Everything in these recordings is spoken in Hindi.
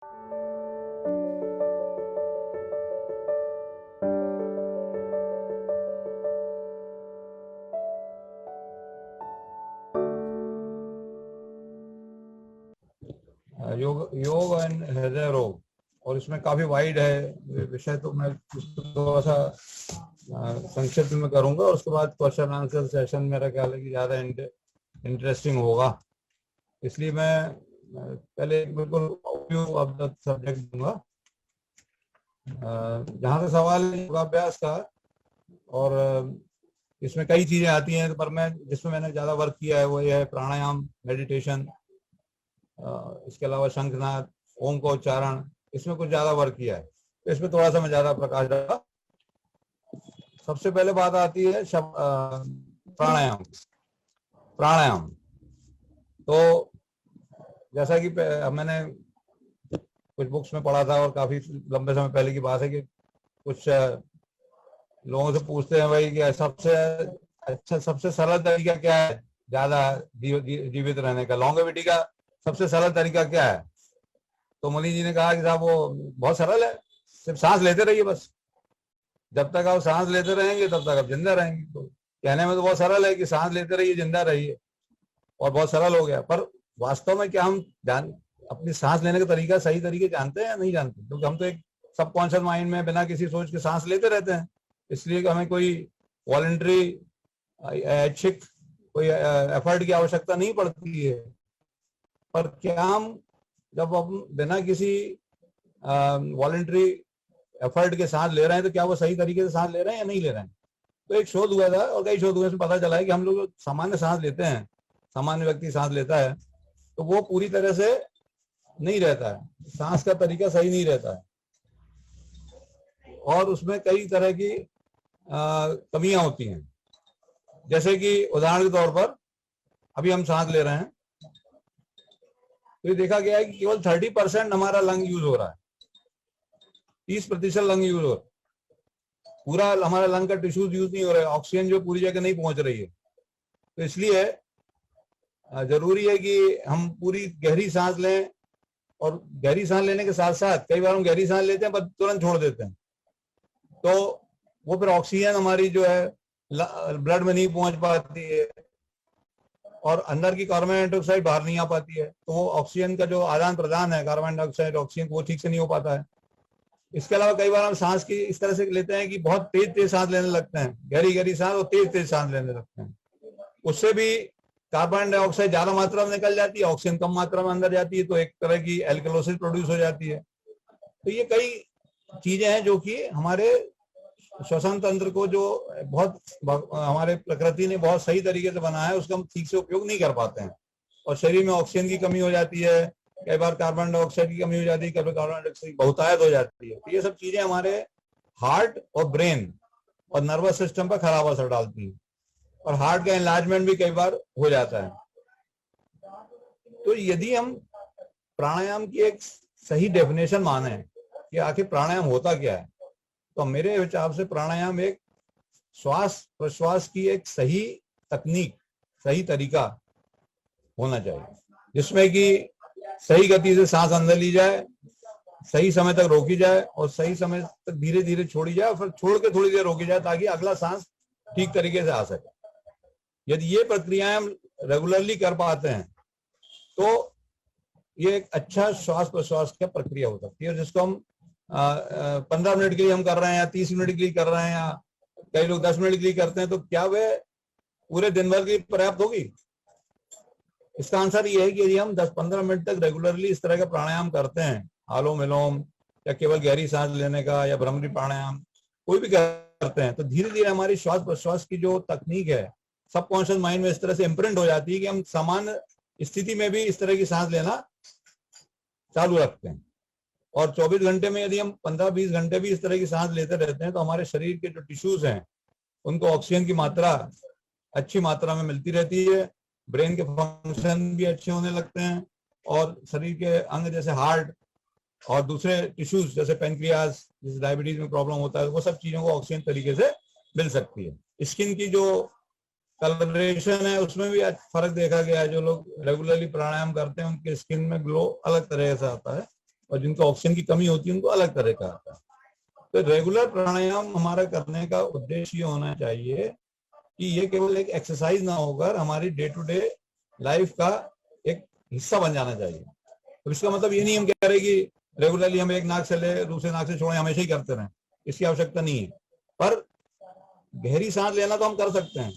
योग योग एंड हृदय रोग, और इसमें काफी वाइड है विषय, तो मैं थोड़ा सा संक्षिप्त में करूंगा। उसके बाद क्वेश्चन आंसर सेशन मेरा ख्याल है कि ज्यादा इंटरेस्टिंग होगा, इसलिए मैं पहले बिल्कुल ओवरव्यू ऑफ द सब्जेक्ट दूंगा। जहां से सवाल है योगाभ्यास का, और इसमें कई चीजें आती हैं, पर मैं जिसमें मैंने ज्यादा वर्क किया है वो ये है प्राणायाम, मेडिटेशन, इसके अलावा शंखनाद, ओम का उच्चारण, इसमें कुछ ज्यादा वर्क किया है, तो इसमें थोड़ा सा मैं ज्यादा प्रकाश डाला। सबसे पहले बात आती है प्राणायाम। प्राणायाम तो जैसा कि मैंने कुछ बुक्स में पढ़ा था, और काफी लंबे समय पहले की बात है कि कुछ लोगों से पूछते हैं भाई कि सबसे अच्छा, सबसे सरल तरीका क्या है ज्यादा जीवित रहने का, लॉन्गेविटी का सबसे सरल तरीका क्या है? तो मुनि जी ने कहा कि साहब वो बहुत सरल है, सिर्फ सांस लेते रहिए बस। जब तक आप सांस लेते रहेंगे तब तक आप जिंदा रहेंगे। तो कहने में तो बहुत सरल है कि सांस लेते रहिए, जिंदा रहिए, और बहुत सरल हो गया, पर वास्तव में क्या हम अपनी सांस लेने का तरीका, सही तरीके जानते हैं या नहीं जानते? क्योंकि हम तो एक सबकॉन्शियस माइंड में बिना किसी सोच के सांस लेते रहते हैं, इसलिए हमें कोई वॉलंटरी ऐच्छिक कोई एफर्ट की आवश्यकता नहीं पड़ती है। पर क्या हम जब हम बिना किसी वॉलंटरी एफर्ट के सांस ले रहे हैं, तो क्या वो सही तरीके से सांस ले रहे हैं या नहीं ले रहे हैं? तो एक शोध हुआ था, और कई शोध हुए, पता चला है कि हम लोग सामान्य सांस लेते हैं, सामान्य व्यक्ति सांस लेता है, तो वो पूरी तरह से नहीं रहता है, सांस का तरीका सही नहीं रहता है, और उसमें कई तरह की कमियां होती हैं। जैसे कि उदाहरण के तौर पर अभी हम सांस ले रहे हैं, तो ये देखा गया है कि केवल 30% हमारा लंग यूज हो रहा है, 30% लंग यूज हो रहा है, पूरा हमारा लंग का टिश्यूज यूज नहीं हो रहा है, ऑक्सीजन जो पूरी जगह नहीं पहुंच रही है। तो इसलिए जरूरी है कि हम पूरी गहरी सांस लें, और गहरी सांस लेने के साथ साथ कई बार हम गहरी सांस लेते हैं पर तुरंत छोड़ देते हैं, तो वो फिर ऑक्सीजन हमारी जो है ब्लड में नहीं पहुंच पाती है, और अंदर की कार्बन डाइऑक्साइड बाहर नहीं आ पाती है, तो वो ऑक्सीजन का जो आदान प्रदान है कार्बन डाइऑक्साइड ऑक्सीजन, वो ठीक से नहीं हो पाता है। इसके अलावा कई बार हम सांस की इस तरह से लेते हैं कि बहुत तेज तेज सांस लेने लगते हैं, गहरी गहरी सांस, और तेज तेज सांस लेने लगते हैं, उससे भी कार्बन डाइऑक्साइड ज्यादा मात्रा में निकल जाती है, ऑक्सीजन कम मात्रा में अंदर जाती है, तो एक तरह की एल्कलोसिस प्रोड्यूस हो जाती है। तो ये कई चीजें हैं जो कि हमारे श्वसन तंत्र को, जो बहुत हमारे प्रकृति ने बहुत सही तरीके से बनाया है, उसका हम ठीक से उपयोग नहीं कर पाते हैं, और शरीर में ऑक्सीजन की कमी हो जाती है, कई बार कार्बन डाइऑक्साइड की कमी हो जाती है, कई बार कार्बन डाइऑक्साइड की बहुतायत हो जाती है। तो ये सब चीजें हमारे हार्ट और ब्रेन और नर्वस सिस्टम पर खराब असर डालती है, और हार्ट का एनलार्जमेंट भी कई बार हो जाता है। तो यदि हम प्राणायाम की एक सही डेफिनेशन माने कि आखिर प्राणायाम होता क्या है, तो मेरे विचार से प्राणायाम एक श्वास प्रश्वास की एक सही तकनीक, सही तरीका होना चाहिए, जिसमें कि सही गति से सांस अंदर ली जाए, सही समय तक रोकी जाए, और सही समय तक धीरे धीरे छोड़ी जाए, और फिर छोड़ के थोड़ी देर रोकी जाए, ताकि अगला सांस ठीक तरीके से आ सके। यदि ये प्रक्रियाएं हम रेगुलरली कर पाते हैं, तो ये एक अच्छा श्वास प्रश्वास की प्रक्रिया हो सकती है, जिसको हम 15 मिनट के लिए हम कर रहे हैं, या 30 मिनट के लिए कर रहे हैं, या कई लोग 10 मिनट के लिए करते हैं, तो क्या वे पूरे दिन भर के लिए पर्याप्त होगी? इसका आंसर ये है कि यदि हम 10-15 मिनट तक रेगुलरली इस तरह का प्राणायाम करते हैं, आलोम विलोम, या केवल गहरी सांस लेने का, या भ्रामरी प्राणायाम, कोई भी करते हैं, तो धीरे धीरे हमारी श्वास प्रश्वास की जो तकनीक है सबकॉन्शियस माइंड में इस तरह से इम्प्रिंट हो जाती है कि हम सामान्य स्थिति में भी इस तरह की सांस लेना चालू रखते हैं। और 24 घंटे में यदि हम 15-20 घंटे भी इस तरह की सांस लेते रहते हैं, तो हमारे शरीर के जो टिश्यूज हैं उनको ऑक्सीजन की मात्रा अच्छी मात्रा में मिलती रहती है, ब्रेन के फंक्शन भी अच्छे होने लगते हैं, और शरीर के अंग जैसे हार्ट और दूसरे टिश्यूज जैसे पेनक्रियास, जिस डायबिटीज में प्रॉब्लम होता है, वो सब चीजों को ऑक्सीजन तरीके से मिल सकती है। स्किन की जो कलरेशन है उसमें भी फर्क देखा गया है, जो लोग रेगुलरली प्राणायाम करते हैं उनके स्किन में ग्लो अलग तरह से आता है। और जिनको ऑक्सीजन की कमी होती है उनको अलग तरह का आता है। तो रेगुलर प्राणायाम हमारा करने का उद्देश्य ये होना चाहिए कि ये केवल एक एक्सरसाइज ना होकर हमारी डे टू डे लाइफ का एक हिस्सा बन जाना चाहिए। तो इसका मतलब ये नहीं हम कह रहे कि रेगुलरली हम एक नाक से ले दूसरे नाक से छोड़े हमेशा ही करते रहें, इसकी आवश्यकता नहीं है। पर गहरी सांस लेना तो हम कर सकते हैं,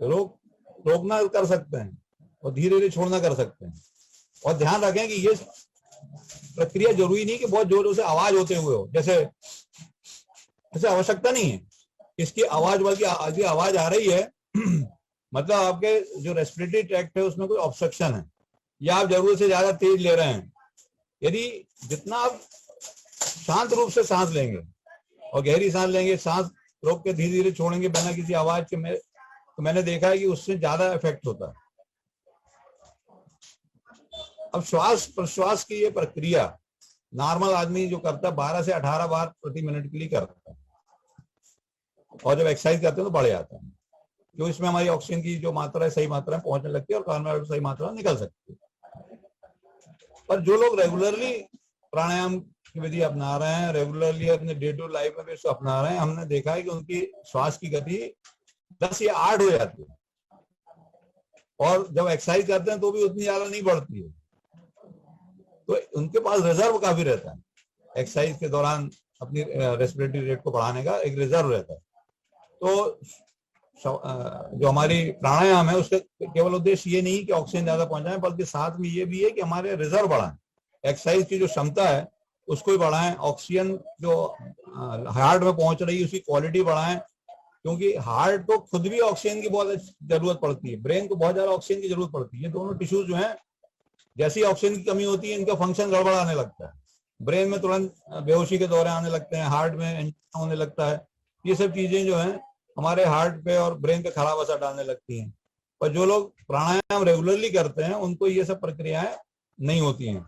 रोकना कर सकते हैं और धीरे धीरे छोड़ना कर सकते हैं। और ध्यान रखें कि ये प्रक्रिया जरूरी नहीं कि बहुत जोरों से आवाज होते हुए हो, जैसे ऐसे आवश्यकता नहीं है इसकी आवाज, बल्कि आवाज आ रही है मतलब आपके जो रेस्पिरेटरी ट्रैक्ट है उसमें कोई ऑब्स्ट्रक्शन है या आप जरूरत से ज्यादा तेज ले रहे हैं। यदि जितना आप शांत रूप से सांस लेंगे और गहरी सांस लेंगे, सांस रोक के धीरे धीरे छोड़ेंगे बिना किसी आवाज के, तो मैंने देखा है कि उससे ज्यादा इफेक्ट होता है। अब श्वास प्रश्वास की ये प्रक्रिया नॉर्मल आदमी जो करता है 12 से 18 बार प्रति मिनट के लिए करता है, और जब एक्सरसाइज करते हैं तो बढ़ जाता है, क्योंकि इसमें हमारी ऑक्सीजन की जो मात्रा है सही मात्रा में पहुंचने लगती है और कार्बन डाइऑक्साइड सही मात्रा में निकल सकती है। पर जो लोग रेगुलरली प्राणायाम की विधि अपना रहे हैं, रेगुलरली अपने डे टू लाइफ में भी इसको अपना रहे हैं, हमने देखा है कि उनकी श्वास की गति 10 या 8 हो जाती है, और जब एक्सरसाइज करते हैं तो भी उतनी ज्यादा नहीं बढ़ती है। तो उनके पास रिजर्व काफी रहता है, एक्सरसाइज के दौरान अपनी रेस्पिरेटरी रेट को बढ़ाने का एक रिजर्व रहता है। तो जो हमारी प्राणायाम है उसका केवल उद्देश्य ये नहीं कि ऑक्सीजन ज्यादा पहुंचाएं, बल्कि साथ में ये भी है कि हमारे रिजर्व बढ़ाएं, एक्सरसाइज की जो क्षमता है उसको भी बढ़ाएं, ऑक्सीजन जो हार्ट में पहुंच रही है उसकी क्वालिटी बढ़ाएं, क्योंकि हार्ट को खुद भी ऑक्सीजन की बहुत जरूरत पड़ती है, ब्रेन को बहुत ज्यादा ऑक्सीजन की जरूरत पड़ती है। ये दोनों टिश्यूज जो है जैसी ऑक्सीजन की कमी होती है इनका फंक्शन गड़बड़ाने लगता है, ब्रेन में तुरंत बेहोशी के दौरे आने लगते हैं, हार्ट में इंजन होने लगता है। ये सब चीजें जो है हमारे हार्ट पे और ब्रेन पे खराब असर डालने लगती हैं। पर जो लोग प्राणायाम रेगुलरली करते हैं उनको ये सब प्रक्रियाएं नहीं होती हैं,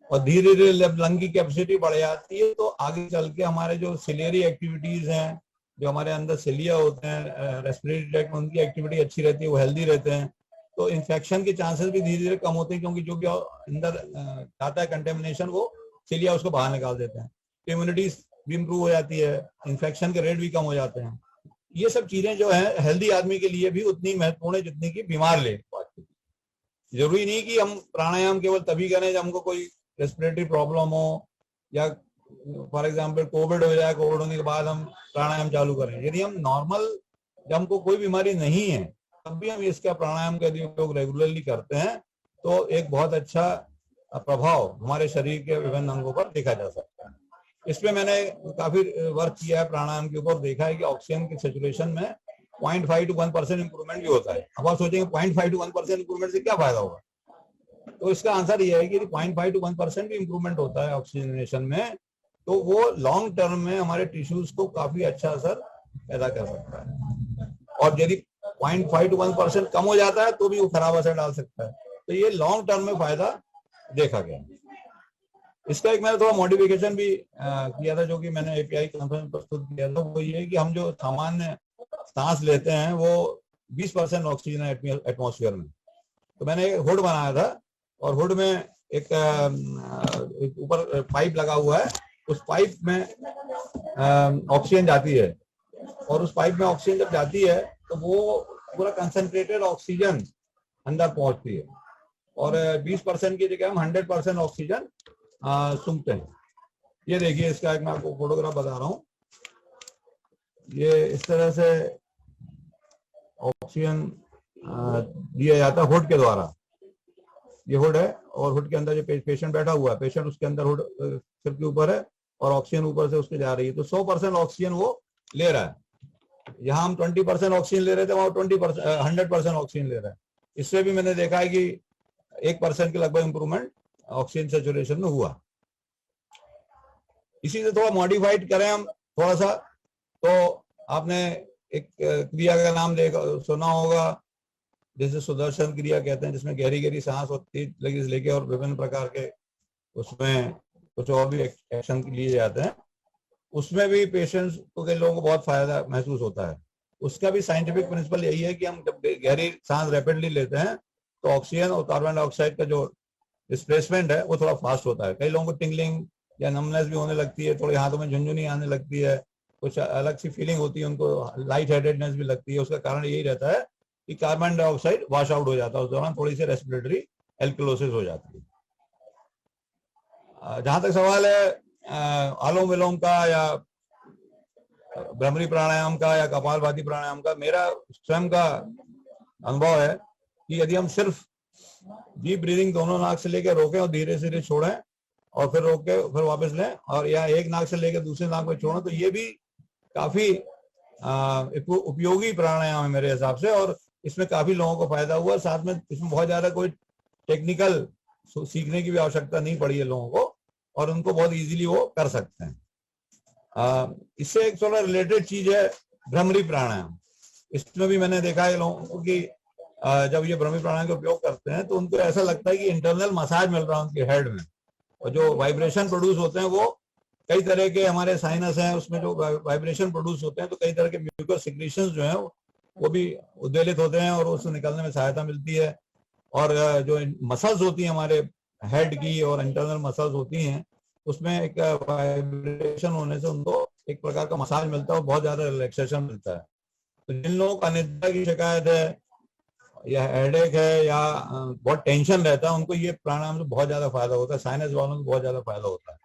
और धीरे धीरे लंग की कैपेसिटी बढ़ जाती है। तो आगे चल के हमारे जो सिलियरी एक्टिविटीज हैं, जो हमारे अंदर सिलिया होते हैं रेस्पिरेटरी ट्रैक्ट में, उनकी एक्टिविटी अच्छी रहती है, वो हेल्दी रहते हैं। तो इन्फेक्शन के चांसेस भी धीरे धीरे कम होते हैं, क्योंकि जो भी अंदर जाता है कंटेमिनेशन वो सिलिया उसको बाहर निकाल देते हैं। इम्यूनिटी भी इम्प्रूव हो जाती है, इन्फेक्शन के रेट भी कम हो जाते हैं। ये सब चीजें जो है हेल्दी आदमी के लिए भी उतनी महत्वपूर्ण है जितनी की बीमार ले। जरूरी नहीं कि हम प्राणायाम केवल तभी करें जब हमको कोई रेस्पिरेटरी प्रॉब्लम हो, या फॉर एग्जाम्पल कोविड हो जाए, कोविड होने के बाद हम प्राणायाम चालू करें। यदि हम नॉर्मल, जब हमको कोई बीमारी नहीं है तब भी हम इसका प्राणायाम का उपयोग रेगुलरली करते हैं तो एक बहुत अच्छा प्रभाव हमारे शरीर के विभिन्न अंगों पर देखा जा सकता है। इसमें मैंने काफी वर्क किया है प्राणायाम के ऊपर, देखा है कि ऑक्सीजन की सेचुरेशन में 0.5 to 1% इंप्रूवमेंट भी होता है। अब आप सोचेंगे 0.5 to 1% इंप्रूवमेंट से क्या फायदा होगा, तो इसका आंसर यह है कि 0.5 to 1% भी इंप्रूवमेंट होता है ऑक्सीजनेशन में, तो वो लॉन्ग टर्म में हमारे टिश्यूज को काफी अच्छा असर पैदा कर सकता है। और यदि 0.5 to 1% कम हो जाता है तो भी वो खराब असर डाल सकता है। तो ये लॉन्ग टर्म में फायदा देखा गया। इसका एक मैंने थोड़ा मॉडिफिकेशन भी किया था, जो कि मैंने एपीआई कॉन्फ्रेंस में प्रस्तुत किया था। वो ये कि हम जो सामान्य सांस लेते हैं वो 20% ऑक्सीजन है एटमॉस्फेयर में। तो मैंने एक हुड बनाया था, और हुड में एक ऊपर पाइप लगा हुआ है, उस पाइप में ऑक्सीजन जाती है, और उस पाइप में ऑक्सीजन जब जाती है तो वो पूरा कंसंट्रेटेड ऑक्सीजन अंदर पहुंचती है, और 20% की जगह हम 100% ऑक्सीजन सूंघते हैं। ये देखिए, इसका एक मैं आपको फोटोग्राफ बता रहा हूँ। ये इस तरह से ऑक्सीजन दिया जाता है हुड के द्वारा। ये हुड है, और हुड के अंदर जो पेशेंट बैठा हुआ है, पेशेंट उसके अंदर हुड सिर के ऊपर है, और ऑक्सीजन ऊपर से उसके जा रही है। तो 100% ऑक्सीजन वो ले रहा है। यहाँ हम 20% ऑक्सीजन ले रहे थे, वहां 100% ऑक्सीजन ले रहा है। इससे भी मैंने देखा है कि 1% के लगभग इंप्रूवमेंट ऑक्सीजन सैचुरेशन में हुआ। इसी से थोड़ा मॉडिफाइड करें हम थोड़ा सा, तो आपने एक क्रिया का नाम सुना होगा, जैसे सुदर्शन क्रिया कहते हैं, जिसमें गहरी गहरी सांस और तेज लगी लेके और विभिन्न प्रकार के उसमें कुछ और भी एक्शन लिए जाते हैं। उसमें भी पेशेंट्स के लोगों को बहुत फायदा महसूस होता है। उसका भी साइंटिफिक प्रिंसिपल यही है कि हम जब गहरी सांस रैपिडली लेते हैं तो ऑक्सीजन और कार्बन डाइऑक्साइड का जो डिस्प्लेसमेंट है वो थोड़ा फास्ट होता है। कई लोगों को टिंगलिंग या नमनेस भी होने लगती है, थोड़े हाथों में झुनझुनी आने लगती है, कुछ अलग सी फीलिंग होती है उनको, लाइट हेडेडनेस भी लगती है। उसका कारण यही रहता है कि कार्बन डाइऑक्साइड वॉश आउट हो जाता है, उस दौरान थोड़ी सी रेस्पिरेटरी एल्कलोसिस हो जाती है। जहां तक सवाल है अनुलोम विलोम का या भ्रमरी प्राणायाम का या कपालभाति प्राणायाम का, मेरा स्वयं का अनुभव है कि यदि हम सिर्फ डीप ब्रीदिंग दोनों नाक से लेकर रोकें और धीरे धीरे छोड़ें और फिर रोक के फिर वापस लें, और या एक नाक से लेकर दूसरे नाक में छोड़ें, तो ये भी काफी उपयोगी प्राणायाम है मेरे हिसाब से, और इसमें काफी लोगों को फायदा हुआ। साथ में इसमें बहुत ज्यादा कोई टेक्निकल सीखने की भी आवश्यकता नहीं पड़ी है लोगों को, और उनको बहुत इजीली वो कर सकते हैं। इससे एक थोड़ा रिलेटेड चीज है भ्रमरी प्राणायाम। इसमें भी मैंने देखा है लोगों को कि जब ये भ्रमरी प्राणायाम का उपयोग करते हैं तो उनको ऐसा लगता है कि इंटरनल मसाज मिल रहा है उनके हेड में, और जो वाइब्रेशन प्रोड्यूस होते हैं वो कई तरह के, हमारे साइनस हैं उसमें जो वाइब्रेशन प्रोड्यूस होते हैं, तो कई तरह के म्यूकस सिक्रीशंस जो हैं वो भी उद्वेलित होते हैं और उससे निकलने में सहायता मिलती है। और जो मसल्स होती हैं हमारे हेड की और इंटरनल मसल्स होती हैं, उसमें एक वाइब्रेशन होने से उनको एक प्रकार का मसाज मिलता है और बहुत ज्यादा रिलैक्सेशन मिलता है। तो जिन लोगों को अनिद्रा की शिकायत है या हेडेक है या बहुत टेंशन रहता है, उनको ये प्राणायाम से बहुत ज्यादा फायदा होता है। साइनस वालों को बहुत ज्यादा फायदा होता है।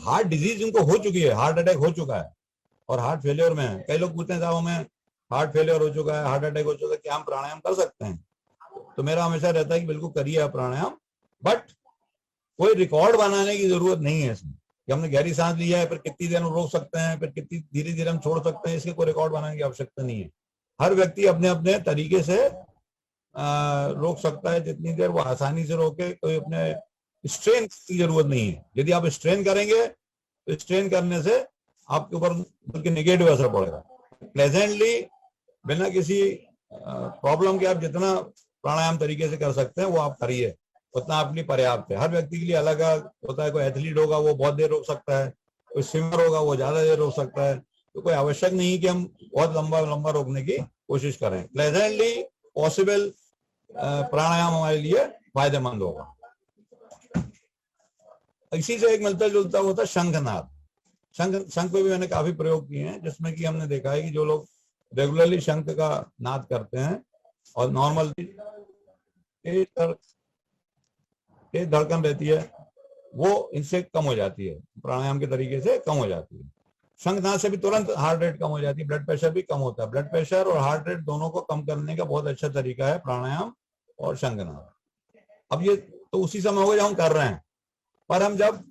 हार्ट डिजीज उनको हो चुकी है, हार्ट अटैक हो चुका है और हार्ट फेलियर में है, कई लोग पूछते हैं साहब हमें हार्ट फेलियर हो चुका है, हार्ट अटैक हो चुका है, क्या हम प्राणायाम कर सकते हैं? तो मेरा हमेशा रहता है कि बिल्कुल करिए आप प्राणायाम, बट कोई रिकॉर्ड बनाने की जरूरत नहीं है इसमें कि हमने गहरी सांस लिया है फिर कितनी देर हम रोक सकते हैं, फिर कितनी धीरे धीरे हम छोड़ सकते हैं, इसके कोई रिकॉर्ड बनाने की आवश्यकता नहीं है। हर व्यक्ति अपने अपने तरीके से रोक सकता है जितनी देर वो आसानी से रोके। कोई अपने स्ट्रेन की जरूरत नहीं है। यदि आप स्ट्रेन करेंगे तो स्ट्रेन करने से आपके ऊपर बल्कि नेगेटिव असर पड़ेगा। प्लेजेंटली बिना किसी प्रॉब्लम के आप जितना प्राणायाम तरीके से कर सकते हैं वो आप करिए, उतना आपके लिए पर्याप्त है। हर व्यक्ति के लिए अलग अलग होता है। कोई एथलीट होगा वो बहुत देर रोक सकता है, कोई स्विमर होगा वो ज्यादा देर रोक सकता है। तो कोई आवश्यक नहीं कि हम बहुत लंबा लंबा रोकने की कोशिश करें। प्लेजेंटली पॉसिबल प्राणायाम हमारे लिए फायदेमंद होगा। इसी से एक मिलता जुलता होता है शंखनाद। शंख पे भी मैंने काफी प्रयोग किए हैं, जिसमें कि हमने देखा है कि जो लोग रेगुलरली शंख का नाद करते हैं और नॉर्मल तेज धड़कन रहती है वो इनसे कम हो जाती है, प्राणायाम के तरीके से कम हो जाती है। शंखनाद से भी तुरंत हार्ट रेट कम हो जाती है, ब्लड प्रेशर भी कम होता है। ब्लड प्रेशर और हार्ट रेट दोनों को कम करने का बहुत अच्छा तरीका है प्राणायाम और शंखनाद। अब ये तो उसी समय होगा जब हम कर रहे हैं, पर हम जब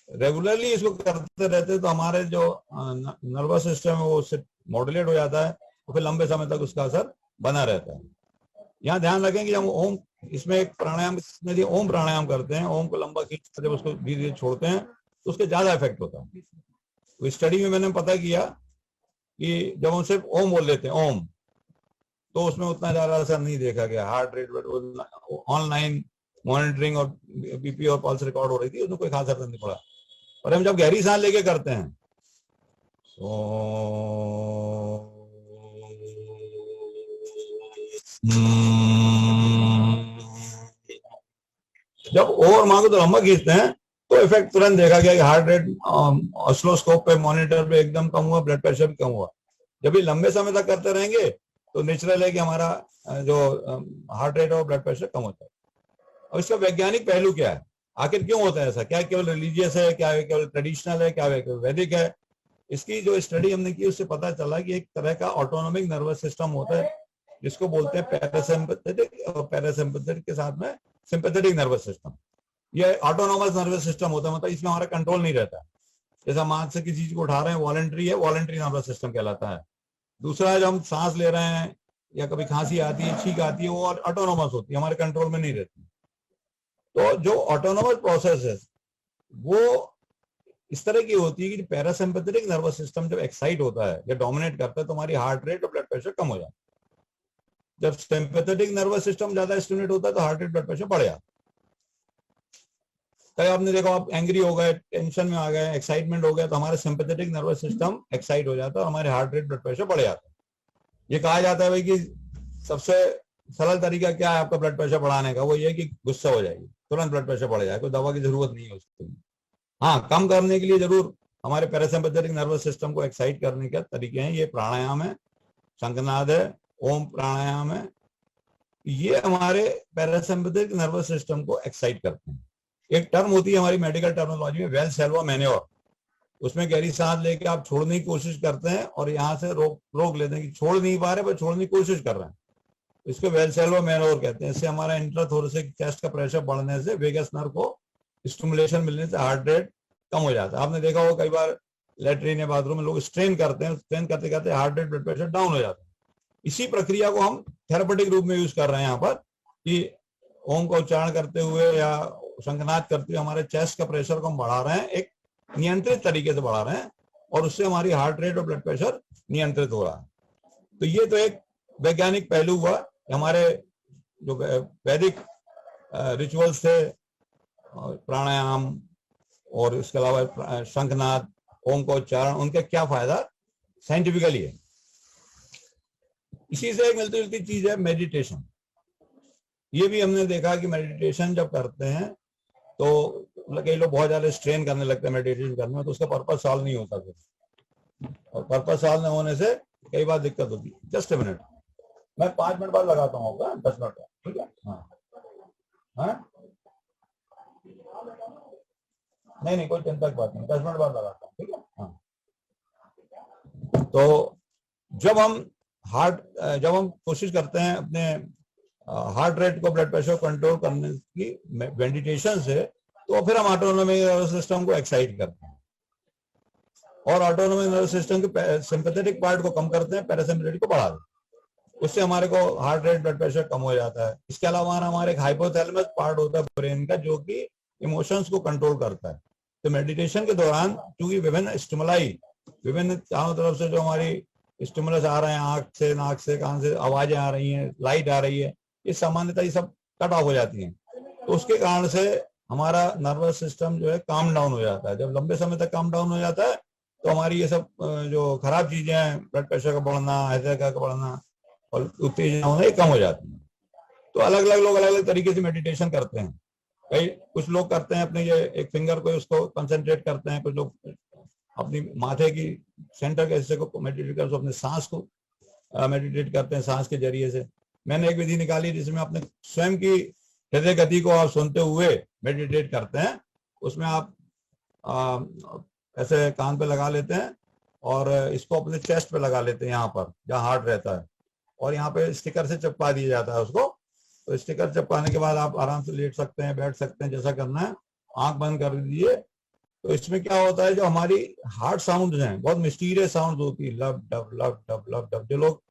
रेगुलरली इसको करते रहते हैं तो हमारे जो नर्वस सिस्टम है वो उससे मॉड्यूलेट हो जाता है, तो फिर लंबे समय तक उसका असर बना रहता है। यहाँ ध्यान रखें कि हम ओम, इसमें एक प्राणायाम यदि ओम प्राणायाम करते हैं, ओम को लंबा खींचकर जब उसको धीरे धीरे छोड़ते हैं तो उसके ज्यादा इफेक्ट होता है। तो स्टडी में मैंने पता किया कि जब हम सिर्फ ओम बोल लेते हैं ओम, तो उसमें उतना ज्यादा असर नहीं देखा गया। हार्ट रेट ऑनलाइन मॉनिटरिंग और बीपी और पल्स रिकॉर्ड हो रही थी, उसमें कोई खास असर नहीं पड़ा। और हम जब गहरी सांस लेके करते हैं जब ओवर मांगो तो लंबा खींचते हैं तो इफेक्ट तुरंत देखा गया कि हार्ट रेट ऑस्लोस्कोप पे मॉनिटर पे एकदम कम हुआ, ब्लड प्रेशर भी कम हुआ। जब भी लंबे समय तक करते रहेंगे तो नेचुरल है कि हमारा जो हार्ट रेट और ब्लड प्रेशर कम होता है। और इसका वैज्ञानिक पहलू क्या है, आखिर क्यों होता है ऐसा? क्या केवल रिलीजियस है, क्या केवल ट्रेडिशनल है, क्या केवल वैदिक है? इसकी जो स्टडी हमने की उससे पता चला कि एक तरह का ऑटोनोमिक नर्वस सिस्टम होता है जिसको बोलते हैं पैरासिम्पैथेटिक, और पैरासिम्पैथेटिक के साथ में सिंपैथेटिक नर्वस सिस्टम। ये ऑटोनोमस नर्वस सिस्टम होता है, मतलब इसमें हमारा कंट्रोल नहीं रहता। जैसा मान से किसी चीज को उठा रहे हैं वॉलंटरी है, वॉलंटरी नर्वस सिस्टम कहलाता है। दूसरा जब हम सांस ले रहे हैं या कभी खांसी आती है, छींक आती है, वो ऑटोनोमस होती है, हमारे कंट्रोल में नहीं रहती। तो जो ऑटोनोमस प्रोसेस है वो इस तरह की होती है कि पैरासिम्पैथेटिक नर्वस सिस्टम जब एक्साइट होता है या डोमिनेट करता है तो हमारी हार्ट रेट और ब्लड प्रेशर कम हो जाता है। जब सिंपैथेटिक नर्वस सिस्टम ज्यादा स्टिमुलेट होता है तो हार्ट रेट ब्लड प्रेशर बढ़ जाता है। कहीं आपने देखा आप एंग्री हो गए, टेंशन में आ गए, एक्साइटमेंट हो गया, तो हमारा सिंपैथेटिक नर्वस सिस्टम एक्साइट हो जाता है और हमारे हार्ट रेट ब्लड प्रेशर बढ़ जाता है। ये कहा जाता है भाई कि सबसे सरल तरीका क्या है आपका ब्लड प्रेशर बढ़ाने का, वो ये कि गुस्सा हो जाएगी, तुरंत ब्लड प्रेशर बढ़ जाए, कोई दवा की जरूरत नहीं है उसके लिए। हाँ, कम करने के लिए जरूर हमारे पैरासिम्पैथेटिक नर्वस सिस्टम को एक्साइट करने के तरीके हैं। ये प्राणायाम है, शंखनाद है, ओम प्राणायाम है, ये हमारे पैरासिम्पैथिक नर्वस सिस्टम को एक्साइट करते हैं। एक टर्म होती है हमारी मेडिकल टर्मिनोलॉजी में, वेल्सेल्वा मैन्योर, उसमें गहरी सांस लेके आप छोड़ने की कोशिश करते हैं और यहाँ से रोक लेते हैं कि छोड़ नहीं पा रहे पर छोड़ने की कोशिश कर रहे हैं, इसको वेल्सेल्वा मैन्योर कहते हैं। इससे हमारा इंट्राथोरेसिक चेस्ट का प्रेशर बढ़ने से, वेगस नर्व को स्टिमुलेशन मिलने से हार्ट रेट कम हो जाता है। आपने देखा हो कई बार लेटरिन या बाथरूम में लोग स्ट्रेन करते हैं, स्ट्रेन करते करते heart rate, blood pressure down हो जाता है। इसी प्रक्रिया को हम थेरेपेटिक रूप में यूज कर रहे हैं यहाँ पर, कि ओम का उच्चारण करते हुए या शंखनाद करते हुए हमारे चेस्ट का प्रेशर को हम बढ़ा रहे हैं, एक नियंत्रित तरीके से बढ़ा रहे हैं, और उससे हमारी हार्ट रेट और ब्लड प्रेशर नियंत्रित हो रहा है। तो ये तो एक वैज्ञानिक पहलू हुआ। हमारे जो वैदिक रिचुअल्स थे, प्राणायाम और इसके अलावा शंखनाद, ओम का उच्चारण, उनका क्या फायदा साइंटिफिकली है। इसी से एक मिलती जुलती चीज है मेडिटेशन। ये भी हमने देखा कि मेडिटेशन जब करते हैं तो कई लोग बहुत ज्यादा स्ट्रेन करने लगते हैं मेडिटेशन करने में, तो उसका पर्पस सॉल्व नहीं होता फिर, और पर्पस सॉल्व न होने से कई बार दिक्कत होती है। जस्ट ए मिनट, मैं 5 मिनट बाद लगाता हूँ, 10 मिनट बाद, ठीक है? हाँ, नहीं कोई चिंता की बात नहीं, 10 मिनट बाद लगाता हूँ, ठीक है? हाँ। तो जब हम कोशिश करते हैं अपने हार्ट रेट को, ब्लड प्रेशर कंट्रोल करने की मेडिटेशन से, तो फिर हम ऑटोनोमिक नर्वस सिस्टम को एक्साइट करते हैं और ऑटोनोमिक नर्वस सिस्टम के सिंपैथेटिक पार्ट को कम करते हैं, पैरासिम्पैथेटिक को बढ़ा देते हैं। उससे हमारे को हार्ट रेट, ब्लड प्रेशर कम हो जाता है। इसके अलावा हमारे एक हाइपोथैलेमस पार्ट होता है ब्रेन का, जो कि इमोशंस को कंट्रोल करता है। तो मेडिटेशन के दौरान क्योंकि विभिन्न स्टिमुलाई, विभिन्न चारों तरफ से जो हमारी स्टिमुलस आ रहे हैं, आंख से, नाक से, कान से आवाजें आ रही हैं, लाइट आ रही है, ये सामान्यतः ये सब कट ऑफ हो जाती हैं। तो उसके कारण से हमारा नर्वस सिस्टम जो है काम डाउन हो जाता है। जब लंबे समय तक काम डाउन हो जाता है तो हमारी ये सब जो खराब चीजें हैं, ब्लड प्रेशर का बढ़ना, हृदय का बढ़ना और उत्तेजना होना, ये कम हो जाती है। तो अलग अलग लोग अलग अलग तरीके से मेडिटेशन करते हैं। कुछ लोग करते हैं अपने ये एक फिंगर को, उसको कंसंट्रेट करते हैं, कुछ लोग अपनी माथे की सेंटर के हिस्से को मेडिटेट करते हैं, अपने सांस को मेडिटेट करते हैं सांस के जरिए से। मैंने एक विधि निकाली जिसमें अपने स्वयं की हृदय गति को आप सुनते हुए मेडिटेट करते हैं। उसमें आप ऐसे कान पे लगा लेते हैं और इसको अपने चेस्ट पे लगा लेते हैं, यहाँ पर जहाँ हार्ट रहता है, और यहाँ पे स्टिकर से चिपका दिया जाता है उसको। तो स्टिकर चिपकाने के बाद आप आराम से लेट सकते हैं, बैठ सकते हैं, जैसा करना है। आंख बंद कर दीजिए। तो इसमें क्या होता है, जो हमारी हार्ट साउंड हैं, बहुत मिस्टीरियस साउंड होती है, लब डब लब डब लब डब। जो लोग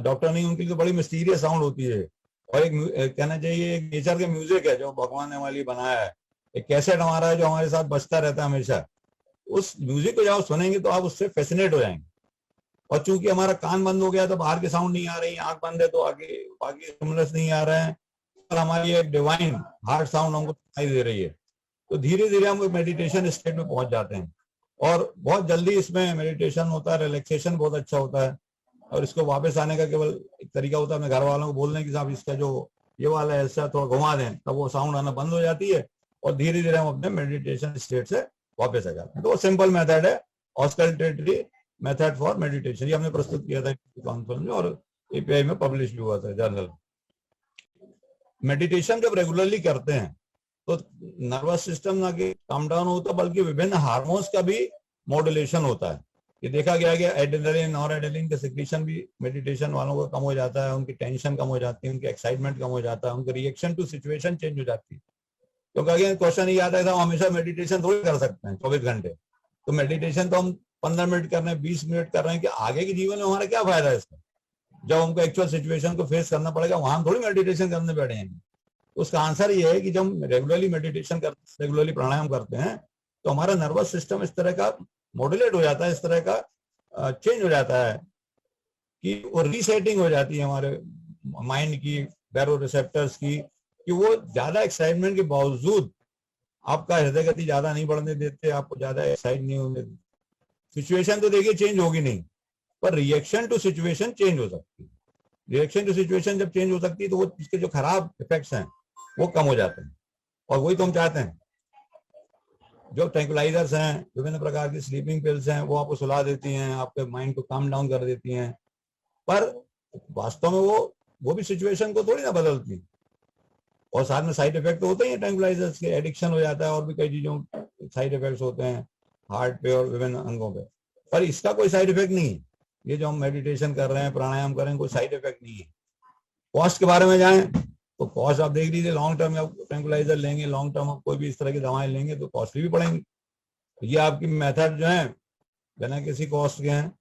डॉक्टर नहीं, उनके लिए बड़ी मिस्टीरियस साउंड होती है। और एक कहना चाहिए एक नेचर के म्यूजिक है जो भगवान ने हमारे लिए बनाया है, एक कैसेट हमारा है जो हमारे साथ बजता रहता है हमेशा। उस म्यूजिक को जब आप सुनेंगे तो आप उससे फैसिनेट हो जाएंगे। और चूंकि हमारा कान बंद हो गया तो बाहर के साउंड नहीं आ रही, आंख बंद है तो आगे बाकी स्टिमुलस नहीं आ रहे हैं, और हमारी एक डिवाइन हार्ट साउंड हमको दिखाई दे रही है। तो धीरे धीरे हम मेडिटेशन स्टेट में पहुंच जाते हैं और बहुत जल्दी इसमें मेडिटेशन होता है, रिलैक्सेशन बहुत अच्छा होता है। और इसको वापस आने का केवल एक तरीका होता है, अपने घर वालों को बोलने की, साहब इसका जो ये वाला है ऐसा थोड़ा घुमा दें, तब वो साउंड आना बंद हो जाती है और धीरे धीरे हम अपने मेडिटेशन स्टेट से वापस आ जाते हैं। तो वो सिंपल मेथड है, ऑस्कल्टेटरी मेथड फॉर मेडिटेशन। ये हमने प्रस्तुत किया था कॉन्फ्रेंस में और एपीआई में पब्लिश भी हुआ था जर्नल। मेडिटेशन जब रेगुलरली करते हैं तो नर्वस सिस्टम ना कि काम डाउन होता बल्कि विभिन्न हार्मोन्स का भी मॉड्यूलेशन होता है। ये देखा गया कि एड्रेनलिन और एड्रेनलिन का सिक्रीशन भी मेडिटेशन वालों का कम हो जाता है, उनकी टेंशन कम हो जाती है, उनकी एक्साइटमेंट कम हो जाता है, उनकी रिएक्शन टू सिचुएशन चेंज हो जाती है। क्योंकि अगेन क्वेश्चन ये आता है हम हमेशा मेडिटेशन थोड़ी कर सकते हैं 24 घंटे। तो मेडिटेशन तो हम 15 मिनट कर रहे हैं, 20 मिनट कर रहे हैं, कि आगे के जीवन में हमारा क्या फायदा है इसका। जब हमको एक्चुअल सिचुएशन को फेस करना पड़ेगा वहां हम थोड़ी मेडिटेशन करने बैठेंगे। उसका आंसर ये है कि जब हम रेगुलरली मेडिटेशन करते, रेगुलरली प्राणायाम करते हैं तो हमारा नर्वस सिस्टम इस तरह का मॉड्यूलेट हो जाता है, इस तरह का चेंज हो जाता है कि वो रीसेटिंग हो जाती है हमारे माइंड की, बैरो रिसेप्टर्स की, कि वो ज्यादा एक्साइटमेंट के बावजूद आपका हृदय गति ज्यादा नहीं बढ़ने देते, आपको ज्यादा एक्साइट नहीं होने देते। सिचुएशन तो देखिए चेंज होगी नहीं, पर रिएक्शन टू सिचुएशन चेंज हो सकती है। रिएक्शन जो सिचुएशन जब चेंज हो सकती है तो वो उसके जो खराब इफेक्ट्स हैं वो कम हो जाते हैं, और वही तो हम चाहते हैं। जो ट्रैंक्विलाइजर्स हैं, विभिन्न प्रकार की स्लीपिंग पिल्स हैं, वो आपको सुला देती हैं, आपके माइंड को काम डाउन कर देती हैं, पर वास्तव में वो भी सिचुएशन को थोड़ी ना बदलती। और साथ में साइड इफेक्ट तो होते ही हैं ट्रैंक्विलाइजर्स के, एडिक्शन हो जाता है और भी कई चीजों साइड इफेक्ट्स होते हैं हार्ट पे और विभिन्न अंगों पे, पर इसका कोई साइड इफेक्ट नहीं है। ये जो हम मेडिटेशन कर रहे हैं, प्राणायाम कर रहे हैं, कोई साइड इफेक्ट नहीं है। कॉस्ट के बारे में जाएं तो कॉस्ट आप देख लीजिए, लॉन्ग टर्म में आप ट्रैंक्विलाइजर लेंगे, लॉन्ग टर्म आप कोई भी इस तरह की दवाएं लेंगे तो कॉस्टली भी पड़ेंगी। ये आपकी मेथड जो है बिना किसी कॉस्ट के हैं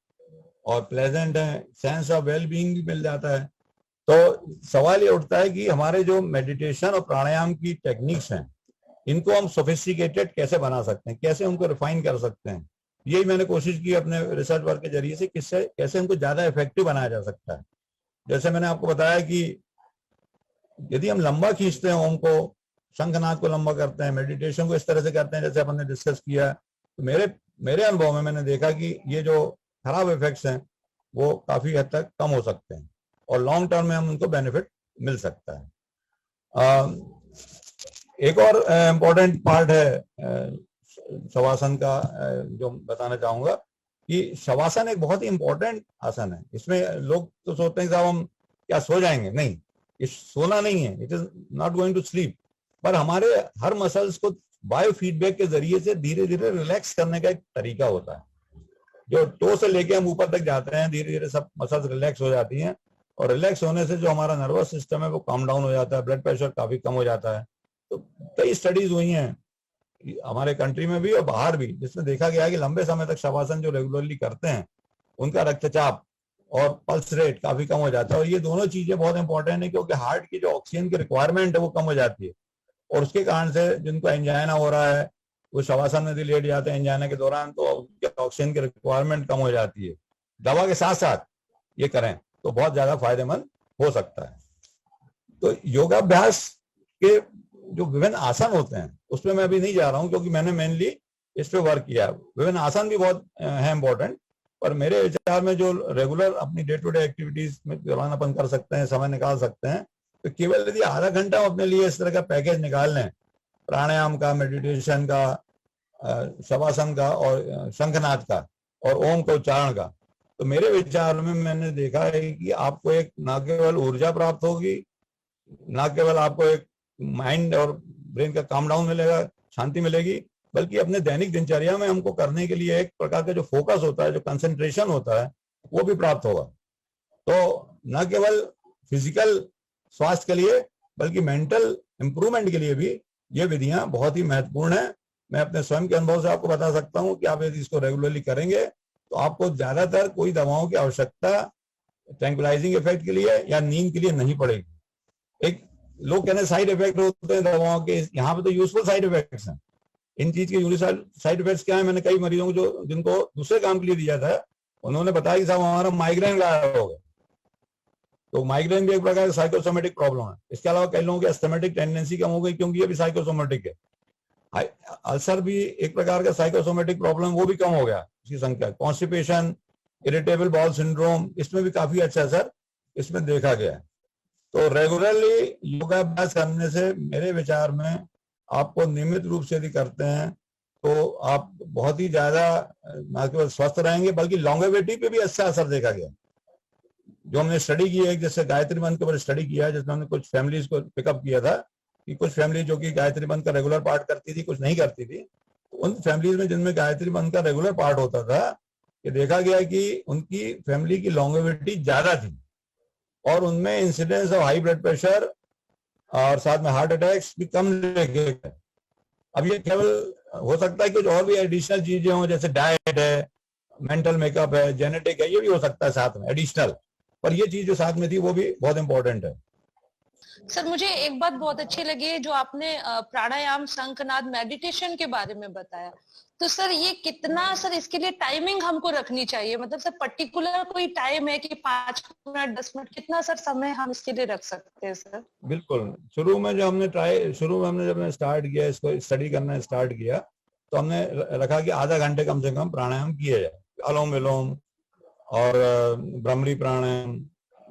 और प्लेजेंट है, सेंस ऑफ वेल बीइंग भी मिल जाता है। तो सवाल ये उठता है कि हमारे जो मेडिटेशन और प्राणायाम की टेक्निक्स हैं, इनको हम सोफिस्टिकेटेड कैसे बना सकते हैं, कैसे उनको रिफाइन कर सकते हैं। यही मैंने कोशिश की अपने रिसर्च वर्क के जरिए से, किससे कैसे उनको ज्यादा इफेक्टिव बनाया जा सकता है। जैसे मैंने आपको बताया कि यदि हम लंबा खींचते हैं ओम को, शंखनाद को लंबा करते हैं, मेडिटेशन को इस तरह से करते हैं जैसे अपन ने डिस्कस किया, तो मेरे अनुभव में मैंने देखा कि ये जो खराब इफेक्ट्स हैं वो काफी हद तक कम हो सकते हैं और लॉन्ग टर्म में हम उनको बेनिफिट मिल सकता है। एक और इम्पोर्टेंट पार्ट है शवासन का, जो बताना चाहूंगा कि शवासन एक बहुत ही इंपॉर्टेंट आसन है। इसमें लोग तो सोचते हैं कि साहब हम क्या सो जाएंगे, नहीं, ये सोना नहीं है, it is not going to sleep, पर हमारे हर मसल्स को बायो फीडबैक के जरिए से धीरे धीरे रिलैक्स करने का एक तरीका होता है। जो टो से लेके हम ऊपर तक जाते हैं, धीरे धीरे सब मसल्स रिलैक्स हो जाती हैं, और रिलैक्स होने से जो हमारा नर्वस सिस्टम है वो काम डाउन हो जाता है, ब्लड प्रेशर काफी कम हो जाता है। तो कई स्टडीज हुई हैं हमारे कंट्री में भी और बाहर भी, जिसमें देखा गया है कि लंबे समय तक शवासन जो रेगुलरली करते हैं उनका रक्तचाप और पल्स रेट काफी कम हो जाता है। और ये दोनों चीजें बहुत इंपॉर्टेंट है, क्योंकि हार्ट की जो ऑक्सीजन की रिक्वायरमेंट है वो कम हो जाती है, और उसके कारण से जिनको एंजाइना हो रहा है वो शवासन में लेट जाते हैं एंजाइना के दौरान, तो ऑक्सीजन की रिक्वायरमेंट कम हो जाती है। दवा के साथ साथ ये करें तो बहुत ज्यादा फायदेमंद हो सकता है। तो योगाभ्यास के जो विभिन्न आसन होते हैं उसमें मैं अभी नहीं जा रहा हूं, क्योंकि मैंने मेनली इस पे वर्क किया। विभिन्न आसन भी बहुत है इंपॉर्टेंट, पर मेरे विचार में जो रेगुलर अपनी डे टू डे एक्टिविटीज में दौरान अपन कर सकते हैं, समय निकाल सकते हैं, तो केवल यदि आधा घंटा अपने लिए इस तरह का पैकेज निकाल लें, प्राणायाम का, मेडिटेशन का, शवासन का और शंखनाद का और ओम का उच्चारण का, तो मेरे विचार में मैंने देखा है कि आपको एक न केवल ऊर्जा प्राप्त होगी, न केवल आपको एक माइंड और ब्रेन का काम डाउन मिलेगा, शांति मिलेगी, बल्कि अपने दैनिक दिनचर्या में हमको करने के लिए एक प्रकार का जो फोकस होता है, जो कंसंट्रेशन होता है, वो भी प्राप्त होगा। तो न केवल फिजिकल स्वास्थ्य के लिए बल्कि मेंटल इंप्रूवमेंट के लिए भी ये विधियां बहुत ही महत्वपूर्ण है। मैं अपने स्वयं के अनुभव से आपको बता सकता हूं कि आप यदि इसको रेगुलरली करेंगे तो आपको ज्यादातर कोई दवाओं की आवश्यकता ट्रैंक्विलाइजिंग इफेक्ट के लिए या नींद के लिए नहीं पड़ेगी। एक लोग कहते हैं साइड इफेक्ट होते हैं दवाओं के, यहाँ पे तो यूजफुल साइड इफेक्ट्स हैं। इन चीज के यूनिवर्सल साइड इफेक्ट्स क्या है, मैंने कई मरीजों को जो जिनको दूसरे काम के लिए दिया था, उन्होंने बताया कि साहब हमारा माइग्रेन गायब हो गया। तो माइग्रेन भी एक प्रकार का साइकोसोमेटिक प्रॉब्लम है। इसके अलावा कई लोगों की एस्थेमेटिक टेंडेंसी कम हो गई, क्योंकि ये भी साइकोसोमेटिक है। अल्सर भी एक प्रकार का साइकोसोमेटिक प्रॉब्लम, वो भी कम हो गया उसकी संख्या। कॉन्स्टिपेशन, इरिटेबल बाउल सिंड्रोम, इसमें भी काफी अच्छा असर इसमें देखा गया है। तो रेगुलरली योगाभ्यास करने से मेरे विचार में आपको नियमित रूप से यदि करते हैं तो आप बहुत ही ज्यादा न केवल स्वस्थ रहेंगे बल्कि लॉन्गेविटी पे भी अच्छा असर देखा गया। जो हमने स्टडी की है, जैसे गायत्री मंत्र के ऊपर स्टडी किया है, जिसमें हमने कुछ फैमिलीज को पिकअप किया था कि कुछ फैमिली जो कि गायत्री मंत्र का रेगुलर पार्ट करती थी, कुछ नहीं करती थी। उन फैमिलीज में जिनमें गायत्री मंत्र का रेगुलर पार्ट होता था, ये देखा गया कि उनकी फैमिली की लॉन्गेविटी ज्यादा थी और उनमें incidence of high blood pressure और साथ में हार्ट अटैक्स भी कम देखे गए। अब ये केवल हो सकता है कुछ और भी एडिशनल चीजें हों, जैसे डाइट है, मेंटल मेकअप है, जेनेटिक है, ये भी हो सकता है साथ में एडिशनल, पर ये चीज जो साथ में थी वो भी बहुत इंपॉर्टेंट है। सर मुझे एक बात बहुत अच्छी लगी जो आपने प्राणायाम, शंखनाद, मेडिटेशन के बारे में बताया। तो सर ये कितना, सर इसके लिए टाइमिंग हमको रखनी चाहिए, मतलब सर पर्टिकुलर कोई टाइम है कि 5 मिनट 10 मिनट, कितना सर समय हम इसके लिए रख सकते हैं सर? बिल्कुल, शुरू में जब हमने स्टार्ट किया, इसको स्टडी करना स्टार्ट किया, तो हमने रखा कि आधा घंटे कम से कम प्राणायाम किया जाए, अनुलोम विलोम और भ्रामरी प्राणायाम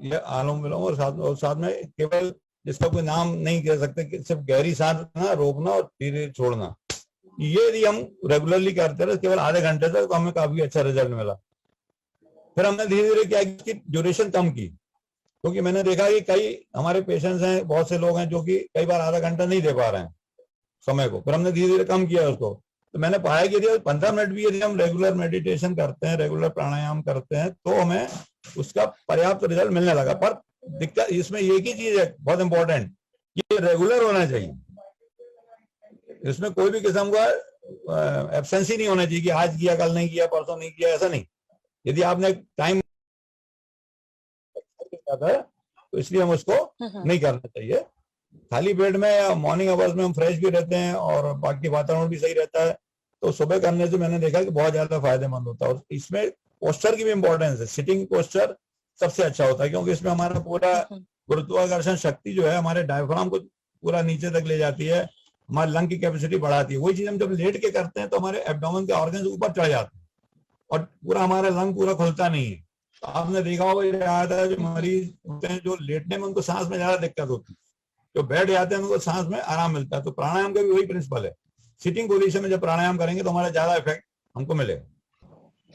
ये अनुलोम विलोम और साथ में केवल जिसका कोई नाम नहीं कह सकते कि सिर्फ गहरी सांस लेना, रोकना और धीरे छोड़ना, ये यदि हम रेगुलरली करते रहे केवल आधे घंटे तक तो हमें काफी अच्छा रिजल्ट मिला। फिर हमने धीरे धीरे क्या की ड्यूरेशन कम की, क्योंकि मैंने देखा कि कई हमारे पेशेंट्स हैं, बहुत से लोग हैं जो कि कई बार आधा घंटा नहीं दे पा रहे हैं समय को। फिर हमने धीरे धीरे कम किया उसको, तो मैंने पाया कि यदि 15 मिनट भी यदि हम रेगुलर मेडिटेशन करते हैं, रेगुलर प्राणायाम करते हैं, तो हमें उसका पर्याप्त रिजल्ट मिलने लगा। पर दिक्कत इसमें एक ही चीज है बहुत इंपॉर्टेंट, ये रेगुलर होना चाहिए। इसमें कोई भी किस्म का एब्सेंस ही नहीं होना चाहिए कि आज किया कल नहीं किया परसों नहीं किया, ऐसा नहीं। यदि आपने टाइम तो इसलिए हम उसको नहीं करना चाहिए। खाली पेट में या मॉर्निंग आवर्स में हम फ्रेश भी रहते हैं और बाकी वातावरण भी सही रहता है, तो सुबह करने से मैंने देखा कि बहुत ज्यादा फायदेमंद होता है। और इसमें पोस्चर की भी इंपॉर्टेंस है। सिटिंग पोस्चर सबसे अच्छा होता है, क्योंकि इसमें हमारा पूरा गुरुत्वाकर्षण शक्ति जो है हमारे डायफ्राम को पूरा नीचे तक ले जाती है, हमारे लंग की कैपेसिटी बढ़ाती है। वही चीज हम जब लेट के करते हैं तो हमारे एब्डोमेन के ऑर्गन ऊपर चढ़ जाते हैं और पूरा हमारा लंग पूरा खुलता नहीं है। तो आपने देखा होगा जो मरीज होते हैं जो लेटने में उनको सांस में ज्यादा दिक्कत होती है, जो बैठ जाते हैं उनको सांस में आराम मिलता है। तो प्राणायाम का भी वही प्रिंसिपल है। सिटिंग पोजीशन में जब प्राणायाम करेंगे तो हमारा ज्यादा इफेक्ट हमको मिलेगा।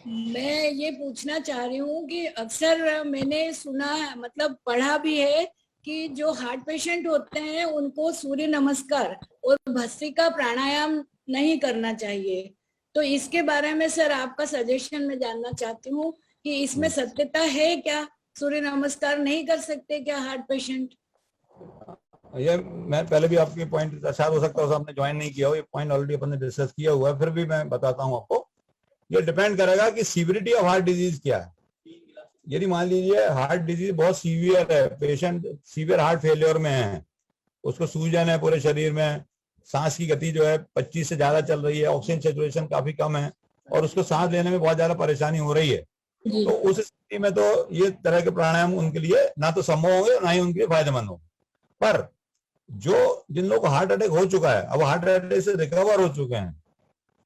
मैं ये पूछना चाह रही हूँ कि अक्सर मैंने सुना, मतलब पढ़ा भी है कि जो हार्ट पेशेंट होते हैं उनको सूर्य नमस्कार और भस्त्रिका प्राणायाम नहीं करना चाहिए। तो इसके बारे में सर आपका सजेशन मैं जानना चाहती हूँ कि इसमें सत्यता है क्या? सूर्य नमस्कार नहीं कर सकते क्या हार्ट पेशेंट? ये मैं पहले भी आपके पॉइंट शायद हो सकता है आपने ज्वाइन नहीं किया हो, ये पॉइंट ऑलरेडी अपन ने डिस्कस किया हुआ है, फिर भी मैं बताता हूँ आपको। ये डिपेंड करेगा कि सीवियरिटी ऑफ हार्ट डिजीज क्या है। यदि मान लीजिए हार्ट डिजीज बहुत सीवियर है, पेशेंट सीवियर हार्ट फेलियर में है, उसको सूजन है पूरे शरीर में, सांस की गति जो है 25 से ज्यादा चल रही है, ऑक्सीजन सेचुरेशन काफी कम है और उसको सांस लेने में बहुत ज्यादा परेशानी हो रही है, तो उस स्थिति में तो ये तरह के प्राणायाम उनके लिए ना तो संभव होंगे ना ही उनके लिए फायदेमंद होंगे। पर जो जिन लोगों को हार्ट अटैक हो चुका है, अब हार्ट अटैक से रिकवर हो चुके हैं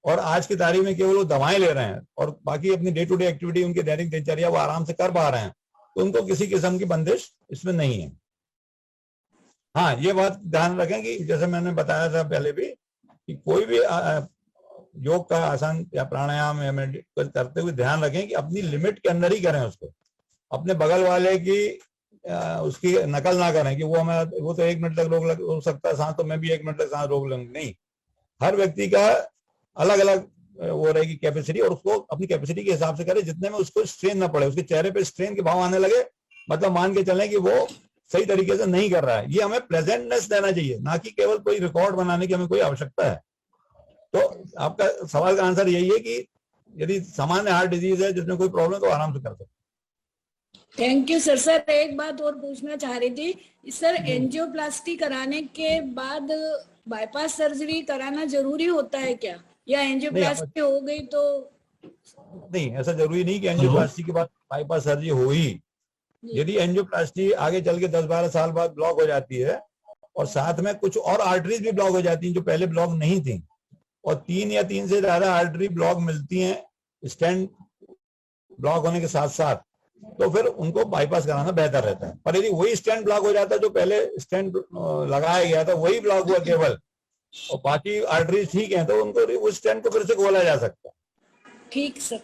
और आज की तारीख में केवल वो दवाएं ले रहे हैं और बाकी अपनी डे टू डे एक्टिविटी उनकी दैनिक दिनचर्या वो आराम से कर पा रहे हैं, तो उनको किसी किस्म की बंदिश इसमें नहीं है। हाँ, ये बात ध्यान रखें कि जैसे मैंने बताया था पहले भी कि कोई भी योग का आसन या प्राणायाम या मेडिटेशन करते हुए ध्यान रखें कि अपनी लिमिट के अंदर ही करें उसको। अपने बगल वाले की उसकी नकल ना करें कि वो तो 1 मिनट तक रोक सकता है सांस, तो मैं भी 1 मिनट तक सांस रोक लूंगी। नहीं, हर व्यक्ति का अलग अलग वो रहेगी कैपेसिटी और उसको अपनी कैपेसिटी के हिसाब से करे, जितने में उसको स्ट्रेन ना पड़े, उसके चेहरे पे स्ट्रेन के भाव आने लगे, मतलब मान के चलें कि वो सही तरीके से नहीं कर रहा है। ये हमें प्रेजेंटनेस देना चाहिए, ना कि केवल कोई रिकॉर्ड बनाने की हमें कोई आवश्यकता है। तो आपका सवाल का आंसर यही है कि यदि सामान्य हार्ट डिजीज है जिसमें कोई प्रॉब्लम तो आराम से कर सकते। Thank you sir. सर एक बात और पूछना चाह रही थी सर, एंजियोप्लास्टी कराने के बाद बाईपास सर्जरी कराना जरूरी होता है क्या, या एंजियोप्लास्टी हो गई तो? नहीं, ऐसा जरूरी नहीं कि एंजियोप्लास्टी के बाद बाईपास सर्जरी हो ही। यदि एंजियोप्लास्टी आगे चल के 10-12 साल बाद ब्लॉक हो जाती है और साथ में कुछ और आर्टरीज भी ब्लॉक हो जाती हैं जो पहले ब्लॉक नहीं थी, और 3 या 3 से ज्यादा आर्टरी ब्लॉक मिलती हैं स्टेंट ब्लॉक होने के साथ साथ, तो फिर उनको बाईपास कराना बेहतर रहता है। पर यदि वही स्टेंट ब्लॉक हो जाता है जो पहले स्टेंट लगाया गया था वही ब्लॉक हुआ केवल और बाकी आर्टरीज ठीक है, तो उनको उस स्टेंट को फिर से खोला जा सकता है। ठीक सर,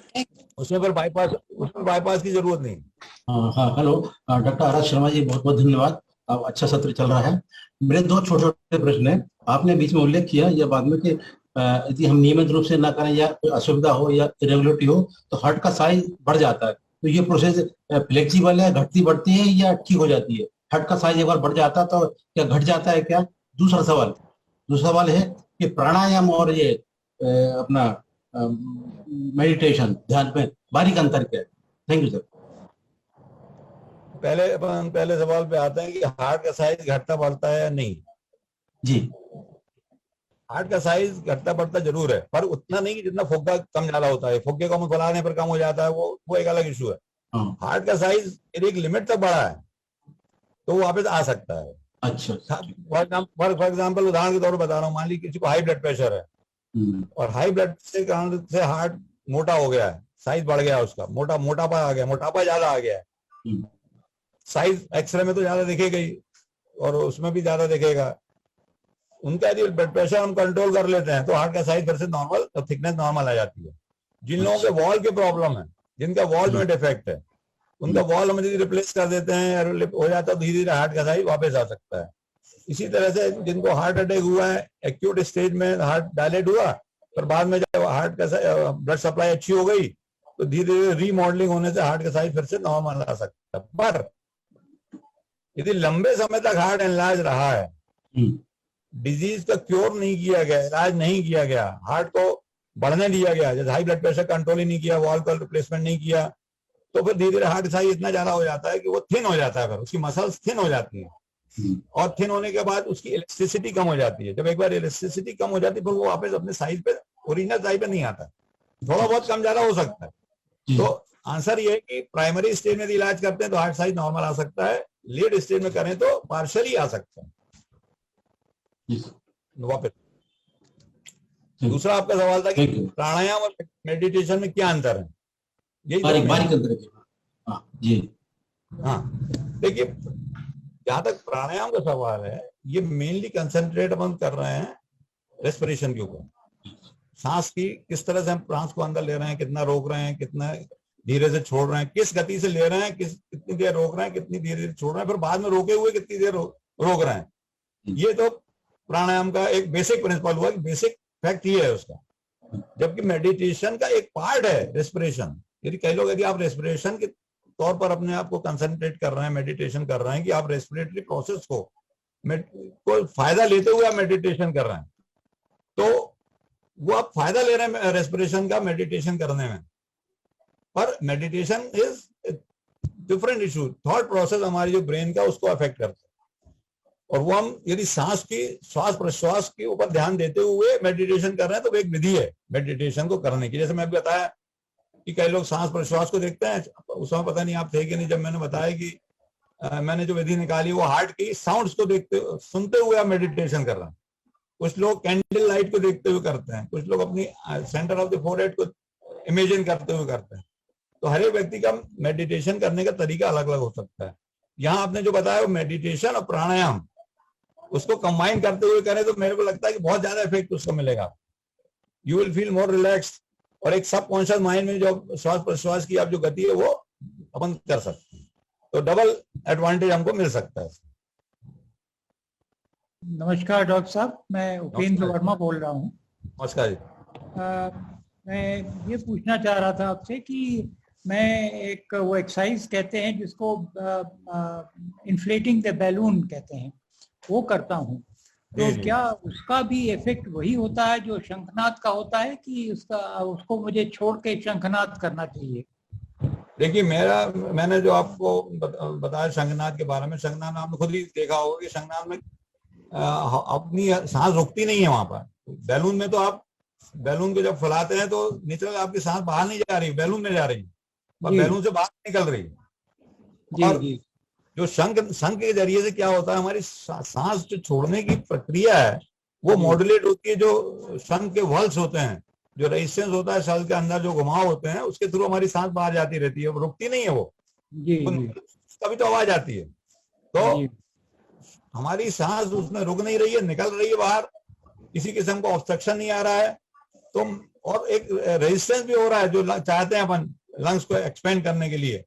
उसमें फिर बाईपास की जरूरत नहीं। हाँ, hello doctor R S Sharma ji, बहुत बहुत धन्यवाद। अब अच्छा सत्र चल रहा है। मेरे 2 छोटे छोटे प्रश्न हैं। आपने बीच में उल्लेख किया या बाद में कि यदि हम नियमित रूप से ना करें या असुविधा हो या इरेगुलरिटी हो तो हार्ट का साइज बढ़ जाता है, तो ये प्रोसेस फ्लेक्सिबल है, घटती बढ़ती है या ठीक हो जाती है? हार्ट का साइज एक बार बढ़ जाता तो क्या घट जाता है क्या? दूसरा सवाल है कि प्राणायाम और ये अपना मेडिटेशन ध्यान में बारीक अंतर क्या है? Thank you sir. पहले सवाल पे आते हैं कि हार्ट का साइज घटता बढ़ता है या नहीं। जी, हार्ट का साइज घटता बढ़ता जरूर है, पर उतना नहीं कि जितना फुग्गा कम ज्यादा होता है। फुग्गे को हम फैलाने पर कम हो जाता है, वो एक अलग इशू है। हार्ट का साइज एक लिमिट तक बढ़ा है तो वो वापस आ सकता है। अच्छा, फॉर एग्जाम्पल उदाहरण के तौर पर बता रहा हूँ, मान लीजिए किसी को हाई ब्लड प्रेशर है और हाई ब्लड के कारण से हार्ट मोटा हो गया है, साइज बढ़ गया उसका, मोटापा आ गया, मोटापा ज्यादा आ गया है, साइज एक्सरे में तो ज्यादा दिखेगा ही और उसमें भी ज्यादा दिखेगा। उनका यदि ब्लड प्रेशर हम कंट्रोल कर लेते हैं तो हार्ट का साइज फिर से नॉर्मल और थिकनेस नॉर्मल आ जाती है। जिन लोगों के वॉल के प्रॉब्लम है, जिनका वॉल में डिफेक्ट है, उनका वॉल हम यदि रिप्लेस कर देते हैं हो जाता है, धीरे धीरे हार्ट का साइज वापस आ सकता है। इसी तरह से जिनको हार्ट अटैक हुआ है, एक्यूट स्टेज में हार्ट डायलेट हुआ, पर बाद में जब हार्ट का ब्लड सप्लाई अच्छी हो गई तो धीरे धीरे रीमॉडलिंग होने से हार्ट का साइज फिर से नॉर्मल आ सकता है। पर यदि लंबे समय तक हार्ट एनलार्ज रहा है, डिजीज का क्योर नहीं किया गया, इलाज नहीं किया गया, हार्ट को बढ़ने दिया गया, जैसे हाई ब्लड प्रेशर कंट्रोल ही नहीं किया, वॉल का रिप्लेसमेंट नहीं किया, तो फिर धीरे धीरे हार्ट साइज इतना ज्यादा हो जाता है कि वो थिन हो जाता है, फिर उसकी मसल्स थिन हो जाती है और थिन होने के बाद उसकी इलास्टिसिटी कम हो जाती है। जब एक बार इलास्टिसिटी कम हो जाती है फिर वो वापस अपने साइज पे, ओरिजिनल साइज पे नहीं आता, थोड़ा बहुत कम ज्यादा हो सकता है। तो आंसर ये है कि प्राइमरी स्टेज में इलाज करते हैं तो हार्ट साइज नॉर्मल आ सकता है, लेट स्टेज में करें तो पार्शियली आ सकता है वापस। दूसरा आपका सवाल था कि प्राणायाम और मेडिटेशन में क्या अंतर है, यही हाँ। देखिए, जहां तक प्राणायाम का सवाल है, ये मेनली कंसंट्रेट अपन कर रहे हैं रेस्पिरेशन के ऊपर, सांस की किस तरह से हम सांस को अंदर ले रहे हैं, कितना रोक रहे हैं, कितना धीरे से छोड़ रहे हैं, किस गति से ले रहे हैं, कितनी देर रोक रहे हैं, कितनी धीरे छोड़ रहे हैं, फिर बाद में रोके हुए कितनी देर रोक रहे हैं। ये तो प्राणायाम का एक बेसिक प्रिंसिपल हुआ, कि बेसिक फैक्ट ये है उसका। जबकि मेडिटेशन का एक पार्ट है रेस्पिरेशन। यदि कई लोग, यदि आप रेस्पिरेशन के तौर पर अपने आप को कंसंट्रेट कर रहे हैं, मेडिटेशन कर रहे हैं, कि आप रेस्पिरेटरी प्रोसेस को फायदा लेते हुए आप मेडिटेशन कर रहे हैं, तो वो आप फायदा ले रहे हैं रेस्पिरेशन का मेडिटेशन करने में। पर meditation is different issue, thought process हमारी जो ब्रेन का उसको अफेक्ट करता है, और वो हम यदि श्वास प्रश्वास के ऊपर ध्यान देते हुए मेडिटेशन कर रहे हैं तो वो एक विधि है मेडिटेशन को करने की। जैसे मैं अभी बताया कि कई लोग सांस प्रश्वास को देखते हैं, उस समय पता नहीं आप थे कि नहीं जब मैंने बताया कि मैंने जो विधि निकाली वो हार्ट की साउंड्स को देखते सुनते हुए आप मेडिटेशन कर रहे हैं। कुछ लोग कैंडल लाइट को देखते हुए करते हैं, कुछ लोग अपनी सेंटर ऑफ द फोरहेड को इमेजिन करते हुए करते हैं। तो हर एक व्यक्ति का मेडिटेशन करने का तरीका अलग अलग हो सकता है। यहाँ आपने जो बताया वो मेडिटेशन और प्राणायाम, उसको कंबाइन करते हुए करें तो मेरे को लगता है कि बहुत ज्यादा इफेक्ट उसको मिलेगा। You will feel more relax, और एक सबकॉन्शियस माइंड में जो श्वास प्रश्वास की आप जो गति है वो अपन कर सकते हैं, तो डबल एडवांटेज हमको मिल सकता है। नमस्कार डॉक्टर साहब, मैं उपेंद्र वर्मा बोल रहा हूँ। नमस्कार जी। मैं ये पूछना चाह रहा था आपसे कि मैं एक वो एक्सरसाइज कहते हैं जिसको इन्फ्लेटिंग द बैलून कहते हैं, वो करता हूँ, तो क्या उसका भी इफेक्ट वही होता है जो शंखनाद का होता है, कि उसको मुझे छोड़ के शंखनाद करना चाहिए? देखिए, मैंने जो आपको बताया शंखनाद के बारे में, शंखनाद आपने खुद ही देखा होगा कि शंखनाद में अपनी सांस रुकती नहीं है। वहां पर बैलून में तो आप बैलून को जब फैलाते हैं तो नेचुरल आपकी सांस बाहर नहीं जा रही, बैलून में जा रही है, और बैलून से बाहर निकल रही है। और जो शंख के जरिए से क्या होता है, हमारी सांस जो छोड़ने की प्रक्रिया है वो मॉड्यूलेट होती है। जो शंख के वल्स होते हैं, जो रेजिस्टेंस होता है शंख के अंदर, जो घुमाव होते हैं, उसके थ्रू हमारी सांस बाहर जाती रहती है, रुकती नहीं है वो, कभी तो आवाज आती है। तो हमारी सांस उसमें रुक नहीं रही है, निकल रही है बाहर, किसी किस्म का ऑब्स्ट्रक्शन नहीं आ रहा है, तो और एक रेजिस्टेंस भी हो रहा है। जो चाहते हैं अपन लंग्स को एक्सपेंड करने के लिए,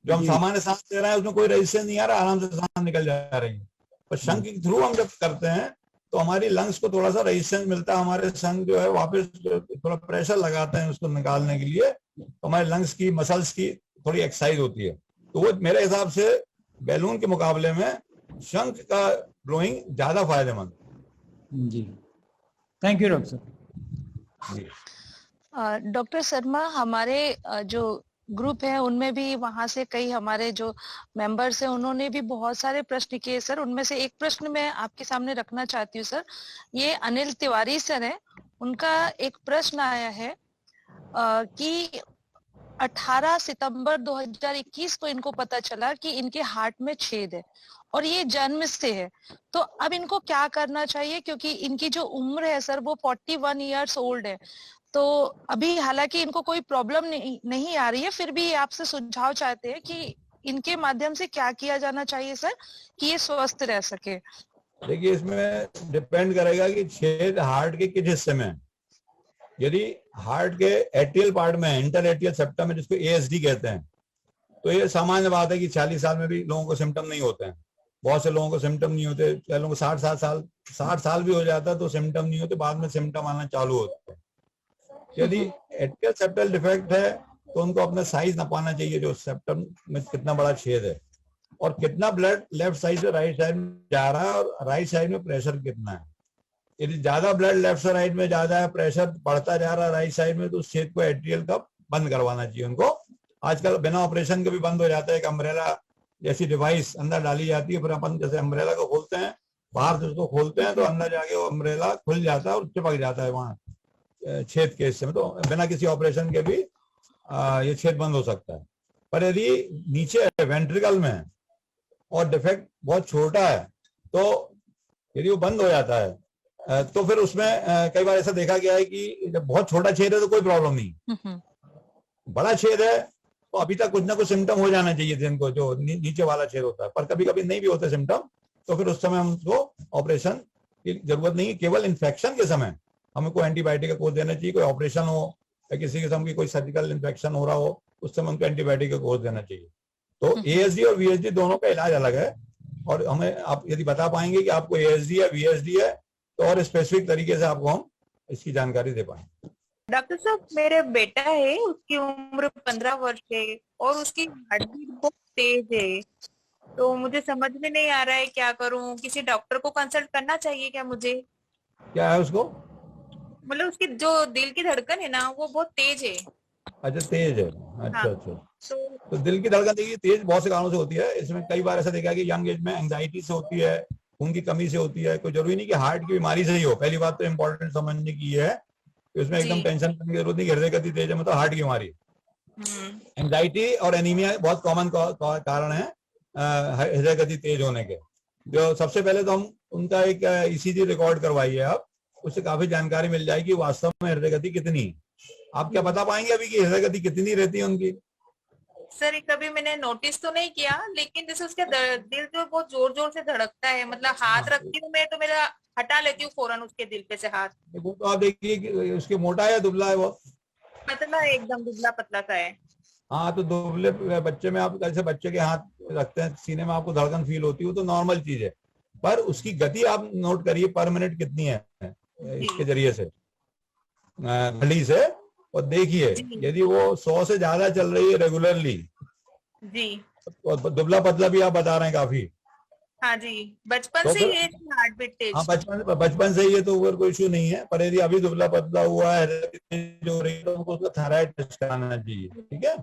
जो हम सामान्य सांस ले रहे हैं उसमें कोई रेजिस्टेंस नहीं आ रहा, आराम से सांस निकल जा रही है। पर शंख के थ्रू हम जब करते हैं तो हमारी लंग्स को थोड़ा सा रेजिस्टेंस मिलता है, हमारे शंख जो है वापस थोड़ा प्रेशर लगाते हैं उसको निकालने के लिए, तो हमारे लंग्स की मसल्स की थोड़ी एक्सरसाइज होती है। तो वो मेरे हिसाब से बैलून के मुकाबले में शंख का ब्लोइंग ज्यादा फायदेमंद। जी, थैंक यू डॉक्टर साहब। डॉक्टर शर्मा, हमारे जो ग्रुप है उनमें भी वहां से कई हमारे जो मेंबर्स हैं उन्होंने भी बहुत सारे प्रश्न किए सर। उनमें से एक प्रश्न मैं आपके सामने रखना चाहती हूँ सर। ये अनिल तिवारी सर है, उनका एक प्रश्न आया है कि 18 सितंबर 2021 को इनको पता चला कि इनके हार्ट में छेद है और ये जन्म से है, तो अब इनको क्या करना चाहिए? क्योंकि इनकी जो उम्र है सर वो 41 ईयर्स ओल्ड है, तो अभी हालांकि इनको कोई प्रॉब्लम नहीं आ रही है, फिर भी आपसे सुझाव चाहते हैं कि इनके माध्यम से क्या किया जाना चाहिए सर कि ये स्वस्थ रह सके? देखिए, इसमें डिपेंड करेगा कि छेद हार्ट के किस हिस्से में है। यदि हार्ट के एट्रियल पार्ट में, इंटर एट्रियल सेप्टम में, जिसको एएसडी कहते हैं, तो ये सामान्य बात है कि 40 साल में भी लोगों को सिम्टम नहीं होते हैं। बहुत से लोगों को सिम्टम नहीं होते, कई लोगों को 60 साल भी हो जाता है तो सिम्टम नहीं होते, बाद में सिम्टम आना चालू होते हैं। यदि एट्रियल सेप्टल डिफेक्ट है तो उनको अपना साइज नापना चाहिए, जो सेप्टम में कितना बड़ा छेद है और कितना ब्लड लेफ्ट साइड से राइट साइड में जा रहा है और राइट साइड में प्रेशर कितना है। यदि ज्यादा ब्लड लेफ्ट से राइट में ज्यादा है, प्रेशर बढ़ता जा रहा है राइट साइड में, तो उस छेद को एट्रियल का बंद करवाना चाहिए उनको। आजकल बिना ऑपरेशन के भी बंद हो जाता है। एक अम्ब्रेला जैसी डिवाइस अंदर डाली जाती है, फिर अपन जैसे अम्ब्रेला को खोलते हैं, बाहर से उसको खोलते हैं तो अंदर जाके वो अम्ब्रेला खुल जाता है और चिपक जाता है वहां छेद के हिस्से में। तो बिना किसी ऑपरेशन के भी ये छेद बंद हो सकता है। पर यदि नीचे वेंट्रिकल में है और डिफेक्ट बहुत छोटा है तो यदि वो बंद हो जाता है तो फिर उसमें कई बार ऐसा देखा गया है कि जब बहुत छोटा छेद है तो कोई प्रॉब्लम नहीं, बड़ा छेद है तो अभी तक कुछ ना कुछ सिम्टम हो जाना चाहिए थे इनको, जो नीचे वाला छेद होता है। पर कभी कभी नहीं भी होते सिम्टम, तो फिर उस समय हमको ऑपरेशन की जरूरत नहीं है। केवल इन्फेक्शन के समय हमें कोई एंटीबायोटिक का कोर्स देना चाहिए। कोई ऑपरेशन हो या किसी किस्म की कोई सर्जिकल इन्फेक्शन हो रहा हो, उस समय हमको एंटीबायोटिक का कोर्स देना चाहिए। तो एएसडी और वीएसडी दोनों का इलाज अलग है, और हमें आप यदि बता पाएंगे कि आपको एएसडी या वीएसडी है तो और स्पेसिफिक तरीके से आपको हम इसकी जानकारी दे पाएंगे। डॉक्टर साहब, मेरे बेटा है, उसकी उम्र 15 वर्ष है और उसकी हार्ट बीट बहुत तेज है, तो मुझे समझ में नहीं आ रहा है क्या करूं। किसी डॉक्टर को कंसल्ट करना चाहिए क्या मुझे? क्या है उसको? मतलब उसकी जो दिल की धड़कन है ना, वो बहुत तेज है। अच्छा, तेज है। अच्छा हाँ। अच्छा। तो दिल की धड़कन देखिए तेज बहुत से कारणों से होती है। इसमें कई बार ऐसा देखा है कि यंग एज में एंजाइटी से होती है, खून की कमी से होती है। कोई जरूरी नहीं कि हार्ट की बीमारी से ही हो। पहली बात तो इम्पोर्टेंट समझने की है कि उसमें एकदम टेंशन करने की जरूरत नहीं। हृदय गति तेज है मतलब हार्ट की बीमारी। एंजाइटी और एनीमिया बहुत कॉमन कारण है हृदय गति तेज होने के। जो सबसे पहले तो हम उनका एक ईसीजी रिकॉर्ड करवाइए आप, उससे काफी जानकारी मिल जाएगी वास्तव में हृदय गति कितनी है। आप क्या बता पाएंगे अभी कि हृदय गति कितनी रहती है उनकी? सर, कभी मैंने नोटिस तो नहीं किया, लेकिन जैसे उसका दिल जो बहुत जोर जोर से धड़कता है, मतलब हाथ रखती हूँ मैं तो मेरा हटा लेती हूँ फौरन उसके दिल पे से हाथ। वो तो आप देखिए कि उसके मोटा है या दुबला है? वो पतला है, एकदम दुबला पतला सा है। हाँ, तो दुबले बच्चे में आप जैसे बच्चे के हाथ रखते हैं सीने में, आपको धड़कन फील होती है, वो तो नॉर्मल चीज है। पर उसकी गति आप नोट करिए पर मिनट कितनी है इसके जरिए से, घड़ी से, और देखिए यदि वो 100 से ज्यादा चल रही है रेगुलरली जी, और दुबला पतला भी आप बता रहे हैं काफी। हाँ जी, बचपन तो से ही है हार्ट बीट तेज। हाँ, बचपन से ही है तो कोई इशू नहीं है। पर यदि अभी दुबला पतला हुआ है, जो रही है, तो हमको उसका थायराइड टेस्ट कराना चाहिए। ठीक है।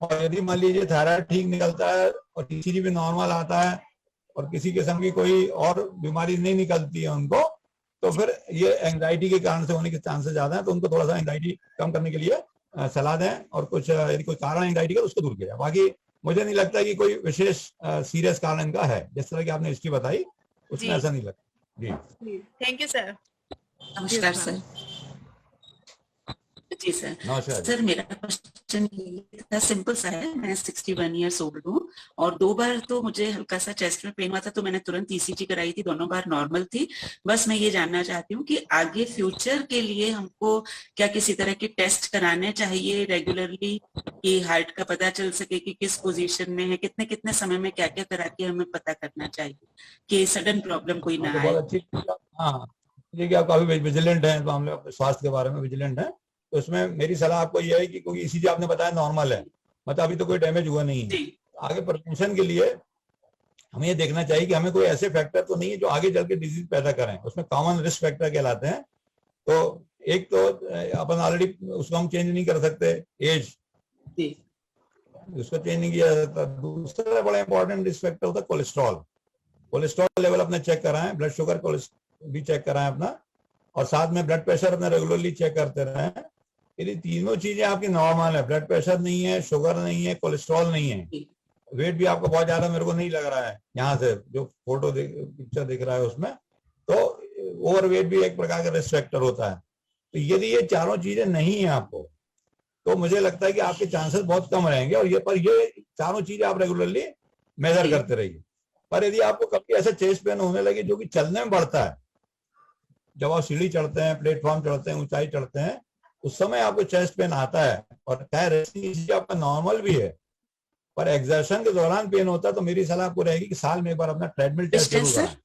और यदि मान लीजिए थायराइड ठीक निकलता है और ईसीजी भी नॉर्मल आता है और किसी किस्म की कोई और बीमारी नहीं निकलती है उनको, तो फिर ये एंजाइटी के कारण से होने के चांसेस ज्यादा है। तो उनको थोड़ा सा एंजाइटी कम करने के लिए सलाह दें, और कुछ यदि कोई कारण एंजाइटी का उसको दूर किया। बाकी मुझे नहीं लगता कि कोई विशेष सीरियस कारण इनका है। जिस तरह की आपने हिस्ट्री बताई उसमें ऐसा नहीं लगता। जी, थैंक यू सर। नमस्कार सर। जी सर। नमस्कार। सर, मेरा क्वेश्चन था, सिंपल सा है। मैं 61 ईयर्स ओल्ड हूँ और 2 बार तो मुझे हल्का सा चेस्ट में पेन हुआ था, तो मैंने तुरंत ईसीजी कराई थी, दोनों बार नॉर्मल थी। बस मैं ये जानना चाहती हूँ कि आगे फ्यूचर के लिए हमको क्या किसी तरह के टेस्ट कराने चाहिए रेगुलरली, कि हार्ट का पता चल सके कि किस पोजीशन में है, कितने कितने समय में क्या क्या करा के हमें पता करना चाहिए कि सडन प्रॉब्लम कोई ना आए। बहुत अच्छी। हाँ, देखिए आप काफी विजिलेंट हैं, तो हम लोग अपने स्वास्थ्य के बारे में विजिलेंट हैं। तो इसमें मेरी सलाह आपको यह है कि क्योंकि ईसीजी आपने बताया नॉर्मल है, मतलब अभी तो कोई डैमेज हुआ नहीं है। आगे प्रिवेंशन के लिए हमें ये देखना चाहिए कि हमें कोई ऐसे फैक्टर तो नहीं है जो आगे चल के डिजीज पैदा करें। उसमें कॉमन रिस्क फैक्टर कहलाते हैं। तो एक तो अपन ऑलरेडी उसको हम चेंज नहीं कर सकते, एज, उसको चेंज नहीं किया जाता। दूसरा बड़ा इंपॉर्टेंट रिस्क फैक्टर होता है कोलेस्ट्रॉल। कोलेस्ट्रॉल लेवल अपने चेक कराएं, ब्लड शुगर भी चेक कराएं अपना, और साथ में ब्लड प्रेशर अपना रेगुलरली चेक करते रहें। यदि तीनों चीजें आपकी नॉर्मल है, ब्लड प्रेशर नहीं है, शुगर नहीं है, कोलेस्ट्रॉल नहीं है, वेट भी आपका बहुत ज्यादा मेरे को नहीं लग रहा है यहाँ से जो फोटो पिक्चर दिख रहा है उसमें, तो ओवर वेट भी एक प्रकार का रिस्क फैक्टर होता है। तो यदि ये चारों चीजें नहीं है आपको, तो मुझे लगता है कि आपके चांसेस बहुत कम रहेंगे। और ये चारों चीजें आप रेगुलरली मेजर करते रहिए। पर यदि आपको कभी ऐसा चेस्ट पेन होने लगे जो कि चलने में बढ़ता है, जब आप सीढ़ी चढ़ते हैं, प्लेटफॉर्म चढ़ते हैं, ऊंचाई चढ़ते हैं, उस समय आपको चेस्ट पेन आता है, और चाहे रेस्टिंग आपका नॉर्मल भी है पर एक्सर्शन के दौरान पेन होता है, तो मेरी सलाह आपको रहेगी कि साल में एक बार अपना ट्रेडमिल टेस्ट जरूर कराएं।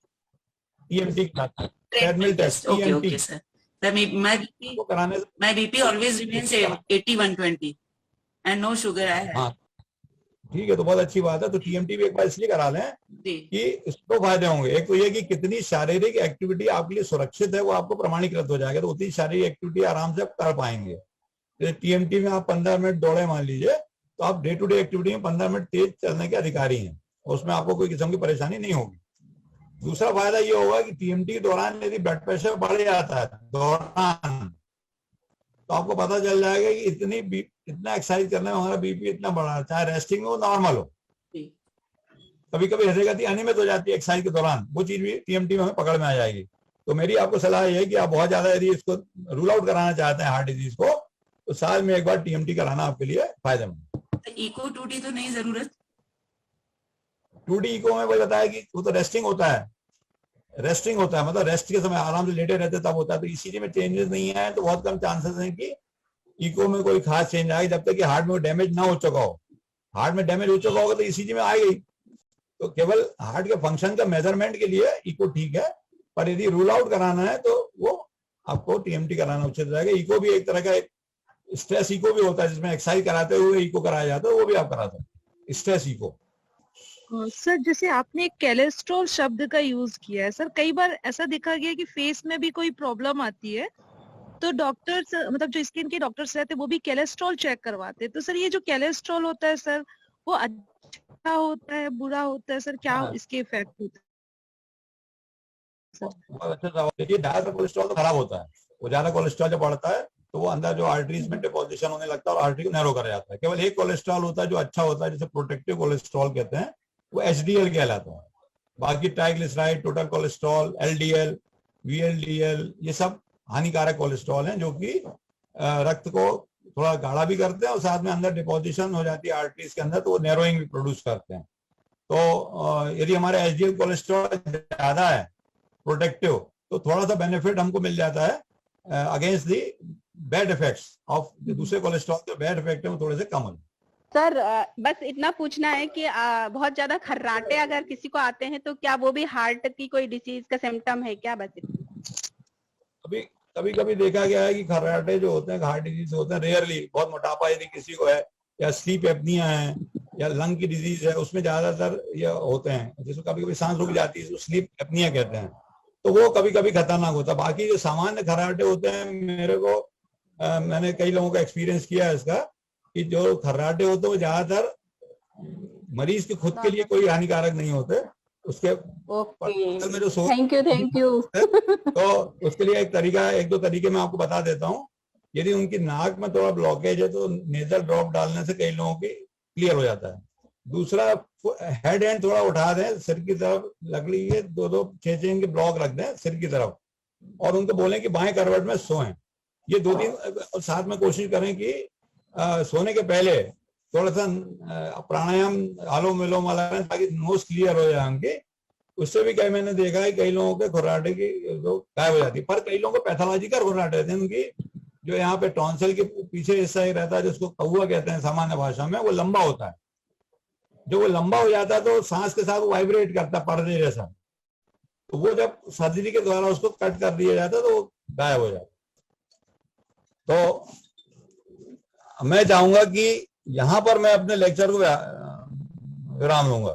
TMT treadmill test, okay sir. My BP always remains 80-120 and no sugar I have. हाँ ठीक है, तो बहुत अच्छी बात है। तो टीएमटी भी एक बार इसलिए करा लें कि इसको फायदे होंगे। एक तो ये कि कितनी शारीरिक एक्टिविटी आपके लिए सुरक्षित है वो आपको प्रमाणीकृत हो जाएगा, तो उतनी शारीरिक एक्टिविटी आराम से आप कर पाएंगे। जैसे टीएमटी में आप 15 मिनट दौड़े मान लीजिए, तो आप डे टू डे एक्टिविटी में 15 मिनट तेज चलने के अधिकारी हैं, और उसमें आपको कोई किस्म की परेशानी नहीं होगी। दूसरा फायदा ये होगा कि टीएमटी के दौरान यदि ब्लड प्रेशर बढ़ जाता है दौरान, तो आपको पता चल जाएगा कि इतना एक्सरसाइज करने में हमारा बीपी इतना बढ़ा, चाहे रेस्टिंग हो नॉर्मल हो। कभी कभी हृदय अनियमित हो जाती है एक्सरसाइज के दौरान, वो चीज भी टीएमटी में हमें पकड़ में आ जाएगी। तो मेरी आपको सलाह यह है कि आप बहुत ज्यादा यदि इसको रूल आउट कराना चाहते हैं हार्ट डिजीज को, तो साल में एक बार टीएमटी कराना आपके लिए फायदेमंद। इको 2D तो नहीं जरूरत? 2D इको में वही बताया कि वो तो रेस्टिंग होता है, मतलब रेस्ट के समय आराम से लेटे रहते तब होता है। तो ईसीजी में चेंजेस नहीं आए तो बहुत कम चांसेस हैं कि इको में कोई खास चेंज आए, जब तक कि हार्ट में डैमेज ना हो चुका हो। हार्ट में डैमेज हो चुका होगा तो ईसीजी में आएगी। तो केवल हार्ट के फंक्शन का मेजरमेंट के लिए इको ठीक है, पर यदि रूल आउट कराना है तो वो आपको टीएमटी कराना उचित रहेगा। इको भी एक तरह का स्ट्रेस इको भी होता है, जिसमें एक्सरसाइज कराते हुए इको कराया जाता है, वो भी आप कराते हैं स्ट्रेस इको। सर जैसे आपने कोलेस्ट्रॉल शब्द का यूज किया है सर, कई बार ऐसा देखा गया कि फेस में भी कोई प्रॉब्लम आती है तो डॉक्टर्स, मतलब जो स्किन के डॉक्टर्स रहते हैं वो भी कोलेस्ट्रॉल चेक करवाते हैं। तो सर ये जो कोलेस्ट्रॉल होता है सर, वो अच्छा होता है, बुरा होता है सर, क्या इसके इफेक्ट होते हैं? बहुत अच्छा सवाल। देखिए ज्यादा कोलेस्ट्रॉल तो खराब होता है, वो ज्यादा कोलेस्ट्रॉल जब बढ़ता है तो वो अंदर जो आर्टरीज में डिपोजिशन होने लगता है और आर्टरी को नैरो कर जाता है। केवल एक कोलेस्ट्रॉल होता है जो अच्छा होता है, जिसे प्रोटेक्टिव कोलेस्ट्रॉल कहते हैं, वो एचडीएल कहलाता है। बाकी triglyceride, total cholesterol, LDL, VLDL, ये सब हानिकारक कोलेस्ट्रॉल हैं जो कि रक्त को थोड़ा गाढ़ा भी करते हैं और साथ में अंदर डिपोजिशन हो जाती है आर्टरीज के अंदर, तो वो नैरोइंग भी प्रोड्यूस करते हैं। तो यदि हमारे एचडीएल कोलेस्ट्रॉल ज्यादा है प्रोटेक्टिव, तो थोड़ा सा बेनिफिट हमको मिल जाता है against the bad effects of दूसरे कोलेस्ट्रॉल के बैड इफेक्ट है थोड़े से कम हो। सर बस इतना पूछना है कि बहुत ज्यादा खर्राटे अगर किसी को आते हैं तो क्या वो भी हार्ट की कोई डिसीज का सिम्टम है क्या? बस कभी कभी देखा गया है कि खर्राटे जो होते हैं हार्ट डिजीज होते हैं, रेयरली। बहुत मोटापा यदि किसी को है, या स्लीप एपनिया है, या लंग की डिजीज है, उसमें ज्यादातर ये होते हैं। जिसको कभी कभी सांस रुक जाती है, स्लीप एपनिया कहते हैं, तो वो कभी कभी खतरनाक होता है। बाकी जो सामान्य खर्राटे होते हैं, मैंने कई लोगों का एक्सपीरियंस किया है इसका, कि जो खर्राटे होते हैं वो ज्यादातर मरीज के खुद के लिए कोई हानिकारक नहीं होते। उसके में जो थैंक यू तो उसके लिए एक दो तरीके मैं आपको बता देता हूँ। यदि उनकी नाक में थोड़ा ब्लॉकेज है तो नेजल ड्रॉप डालने से कई लोगों की क्लियर हो जाता है। दूसरा, हेड एंड थोड़ा उठा दें सिर की तरफ, लकड़ी के 2-2 6 इंच के ब्लॉक रख दें सिर की तरफ, और उनको बोलें कि बाएं करवट में सोएं। ये 2-3, और साथ में कोशिश करें कि सोने के पहले थोड़ा सा प्राणायाम, अनुलोम विलोम वाला, ताकि नोज क्लियर हो जाए उनके। उससे भी कई मैंने देखा है कई लोगों के खुर्राटे की जो गायब हो जाती है। पर कई लोगों को पैथोलॉजिकल खुर्राटे रहते हैं, उनकी जो यहाँ पे टॉन्सिल के पीछे हिस्सा ही रहता है, जिसको कौवा कहते हैं सामान्य भाषा में, वो लंबा होता है। जो वो लंबा हो जाता है तो सांस के साथ वो वाइब्रेट करता है पर्दे जैसा, तो वो जब सर्जरी के द्वारा उसको कट कर दिया जाता है तो वो गायब हो जाता है। तो मैं चाहूंगा कि यहाँ पर मैं अपने लेक्चर को विराम लूंगा।